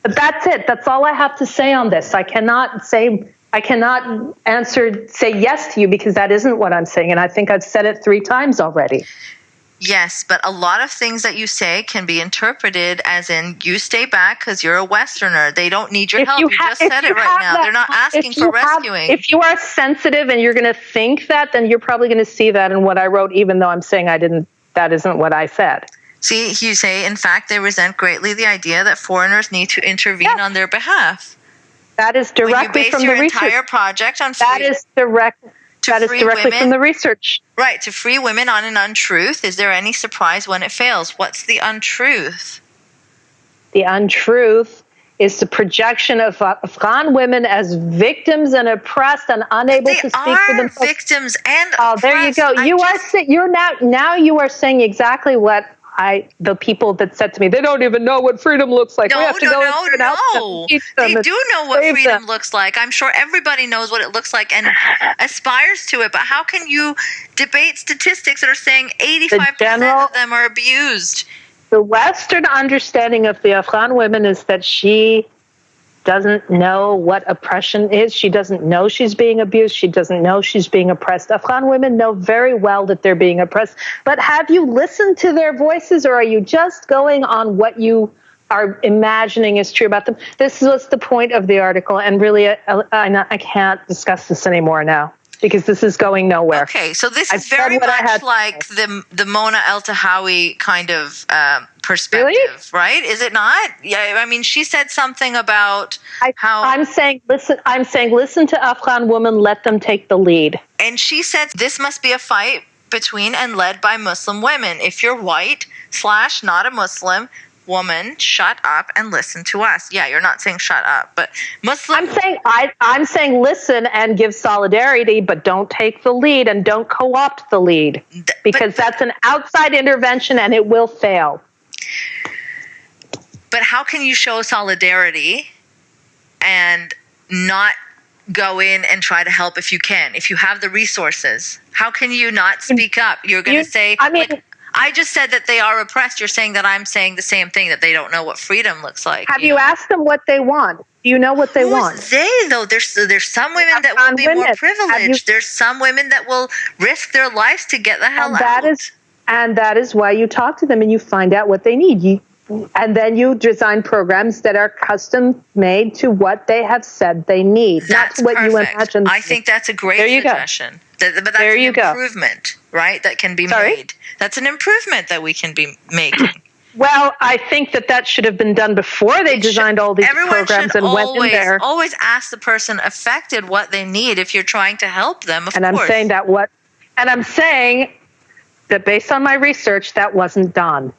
But that's it. That's all I have to say on this. I cannot say yes to you because that isn't what I'm saying, and I think I've said it 3 times already. Yes, but a lot of things that you say can be interpreted as in you stay back because you're a Westerner. They don't need your help. You just said it right now. They're not asking for rescuing. If you are sensitive and you're going to think that, then you're probably going to see that in what I wrote, even though I'm saying that isn't what I said. See, you say, in fact, they resent greatly the idea that foreigners need to intervene on their behalf. That is directly from the research. You base your entire project on that is directly from the research. Right, to free women on an untruth. Is there any surprise when it fails? What's the untruth? The untruth is the projection of Afghan women as victims and oppressed and unable to speak for themselves. They are victims and oppressed. There you go. You are saying exactly what the people that said to me, they don't even know what freedom looks like. We have to go no. They do know what freedom looks like. I'm sure everybody knows what it looks like and aspires to it. But how can you debate statistics that are saying 85% of them are abused? The Western understanding of the Afghan women is that she doesn't know what oppression is. She doesn't know she's being abused. She doesn't know she's being oppressed. Afghan women know very well that they're being oppressed. But have you listened to their voices, or are you just going on what you are imagining is true about them? This was the point of the article, and really, I can't discuss this anymore now because this is going nowhere. Okay, so this is very much like the Mona El-Tahawi kind of perspective, really? Right? Is it not? Yeah, I mean, she said something about how I'm saying listen to Afghan women, let them take the lead. And she said this must be a fight between and led by Muslim women. If you're white / not a Muslim woman, shut up and listen to us. Yeah, you're not saying shut up, but Muslim. I'm saying listen and give solidarity, but don't take the lead and don't co-opt the lead because that's an outside intervention and it will fail. But how can you show solidarity and not go in and try to help if you can? If you have the resources, how can you not speak up? You're going to say, I just said that they are oppressed. You're saying that I'm saying the same thing, that they don't know what freedom looks like. Have you asked them what they want? Do you know what they want? They, though? There's some women that will be more privileged. There's some women that will risk their lives to get the hell out. And that is why you talk to them and you find out what they need. And then you design programs that are custom made to what they have said they need. That's not what perfect. You imagine. I think that's a great suggestion. But that's an improvement, right? That can be made. That's an improvement that we can be making. Well, I think that should have been done before they designed all these programs and went in there. Always ask the person affected what they need if you're trying to help them. Of course. I'm saying that based on my research, that wasn't done.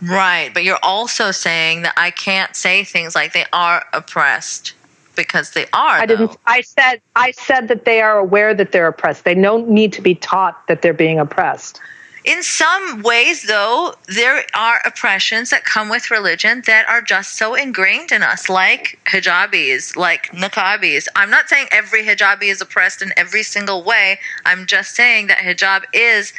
Right, but you're also saying that I can't say things like they are oppressed because they are. I didn't. I said that they are aware that they're oppressed. They don't need to be taught that they're being oppressed. In some ways, though, there are oppressions that come with religion that are just so ingrained in us, like hijabis, like niqabis. I'm not saying every hijabi is oppressed in every single way. I'm just saying that hijab is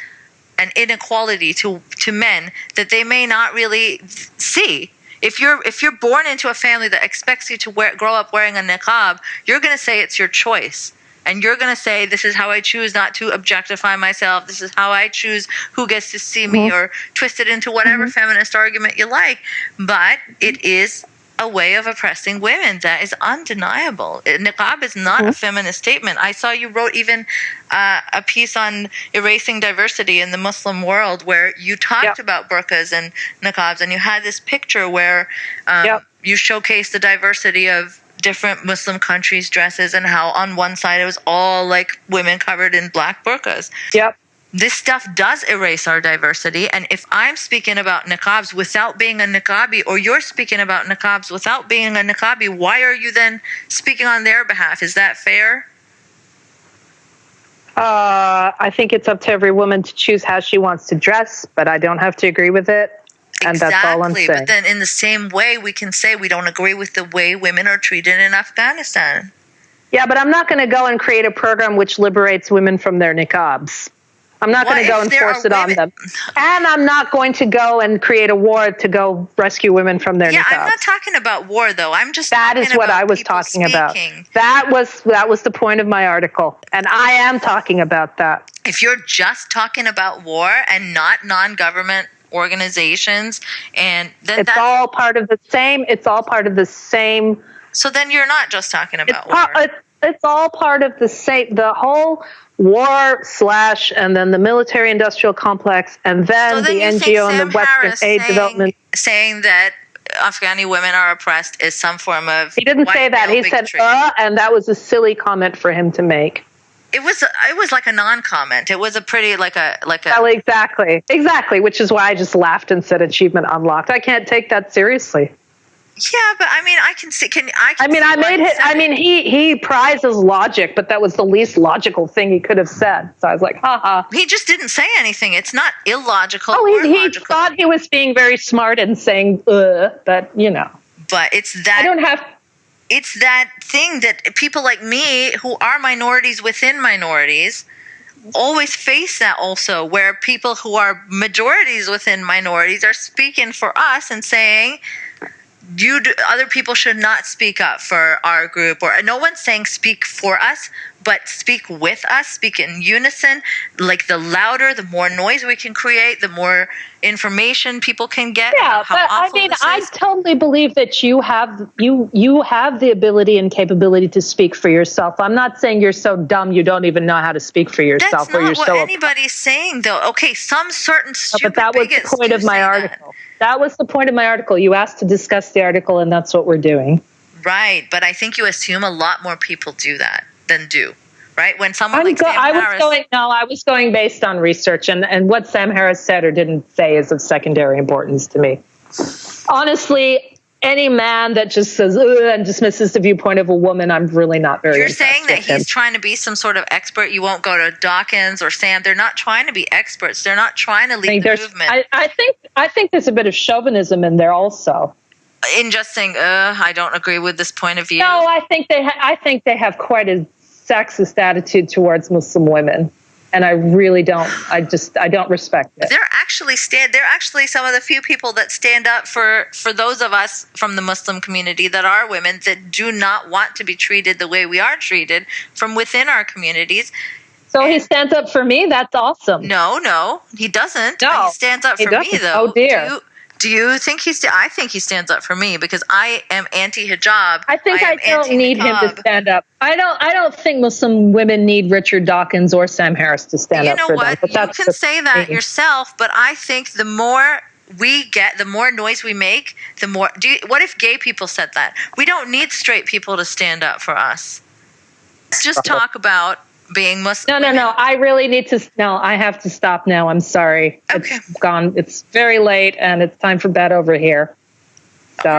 an inequality to men that they may not really see. If you're born into a family that expects you to grow up wearing a niqab, you're going to say it's your choice. And you're going to say, this is how I choose not to objectify myself. This is how I choose who gets to see me, or twist it into whatever feminist argument you like. But it is a way of oppressing women that is undeniable. Niqab is not a feminist statement. I saw you wrote even a piece on erasing diversity in the Muslim world where you talked about burqas and niqabs, and you had this picture where you showcased the diversity of different Muslim countries' dresses, and how on one side it was all like women covered in black burqas. Yep. This stuff does erase our diversity. And if I'm speaking about niqabs without being a niqabi, or you're speaking about niqabs without being a niqabi, why are you then speaking on their behalf? Is that fair? I think it's up to every woman to choose how she wants to dress, but I don't have to agree with it. And that's all I'm saying. But then in the same way, we can say we don't agree with the way women are treated in Afghanistan. Yeah, but I'm not going to go and create a program which liberates women from their niqabs. I'm not going to go and force it on them. And I'm not going to go and create a war to go rescue women from their niqabs. Yeah, I'm not talking about war, though. I'm just That is what I was talking about. That was the point of my article. And I am talking about that. If you're just talking about war and not non-government organizations, and then it's all part of the same. So then you're not just talking about war. It's all part of the same. The whole war / and then the military-industrial complex, and then the NGO and the Western aid development. Saying that Afghani women are oppressed is some form of. He didn't say that. He said, and that was a silly comment for him to make. It was like a non-comment. It was a pretty like a. Well, exactly. Which is why I just laughed and said achievement unlocked. I can't take that seriously. Yeah, but I mean, I can see. He prizes logic, but that was the least logical thing he could have said. So I was like, haha. He just didn't say anything. It's not illogical. Oh, he thought he was being very smart and saying, but you know. But it's that. I don't have. It's that thing that people like me, who are minorities within minorities, always face that also, where people who are majorities within minorities are speaking for us and saying, other people should not speak up for our group. Or no one's saying speak for us, but speak with us, speak in unison. Like the louder, the more noise we can create, the more information people can get. Yeah, but I totally believe that you have the ability and capability to speak for yourself. I'm not saying you're so dumb you don't even know how to speak for yourself. That's not what anybody's saying, though. Okay, some certain stupid but that was the point of my article. That was the point of my article. You asked to discuss the article, and that's what we're doing. Right, but I think you assume a lot more people do that than do. Right? When someone like Sam Harris... I was going based on research, and what Sam Harris said or didn't say is of secondary importance to me. Honestly, any man that just says and dismisses the viewpoint of a woman, I'm really not very impressed. You're saying that he's trying to be some sort of expert. You won't go to Dawkins or Sam. They're not trying to be experts. They're not trying to lead the movement. I think there's a bit of chauvinism in there also. In just saying, I don't agree with this point of view. No, I think they have quite a sexist attitude towards Muslim women, and I really don't. I don't respect it. They're actually some of the few people that stand up for those of us from the Muslim community that are women that do not want to be treated the way we are treated from within our communities. So he stands up for me. That's awesome. No, he doesn't. No, he stands up for me, though. Oh dear. Do you think I think he stands up for me because I am anti-hijab. I think I don't need him to stand up. I don't think Muslim women need Richard Dawkins or Sam Harris to stand up for them. You can say that yourself, but I think the more we get, the more noise we make, the more. What if gay people said that? We don't need straight people to stand up for us. Let's just talk about being Muslim. No. I really need to. No, I have to stop now. I'm sorry. Okay. It's gone. It's very late, and it's time for bed over here. So.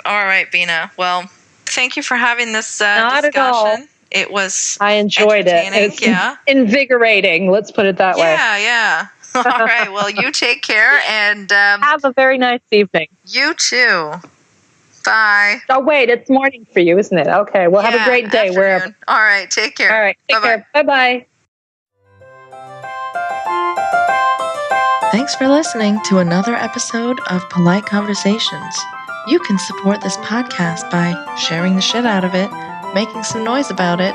All right, Bina. Well, thank you for having this discussion. At all. It was. I enjoyed it. It's invigorating. Let's put it that way. Yeah. All right. Well, you take care, and Have a very nice evening. you too. Bye. Oh, wait, it's morning for you, isn't it? Okay. Well, have a great day afternoon. wherever. All right. Take care. All right. Take Bye-bye. care. Bye-bye. Thanks for listening to another episode of Polite Conversations. You can support this podcast by sharing the shit out of it, making some noise about it,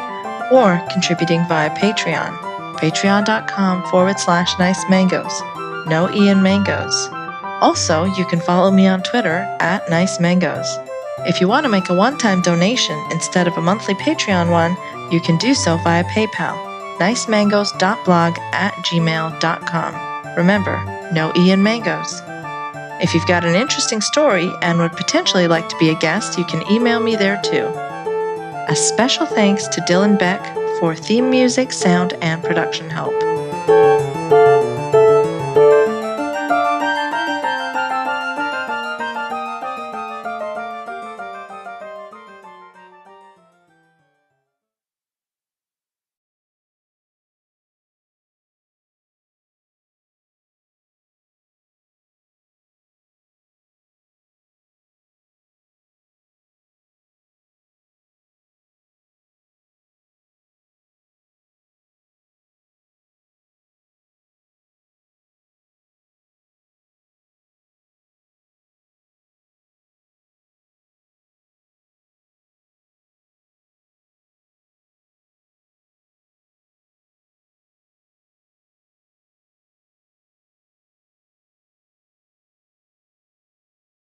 or contributing via Patreon. Patreon.com/Nice Mangoes. No E in mangoes. Also, you can follow me on Twitter @Nice Mangoes. If you want to make a one-time donation instead of a monthly Patreon one, you can do so via PayPal. nicemangoes.blog@gmail.com. Remember, no E in mangoes. If you've got an interesting story and would potentially like to be a guest, you can email me there too. A special thanks to Dylan Beck for theme music, sound, and production help.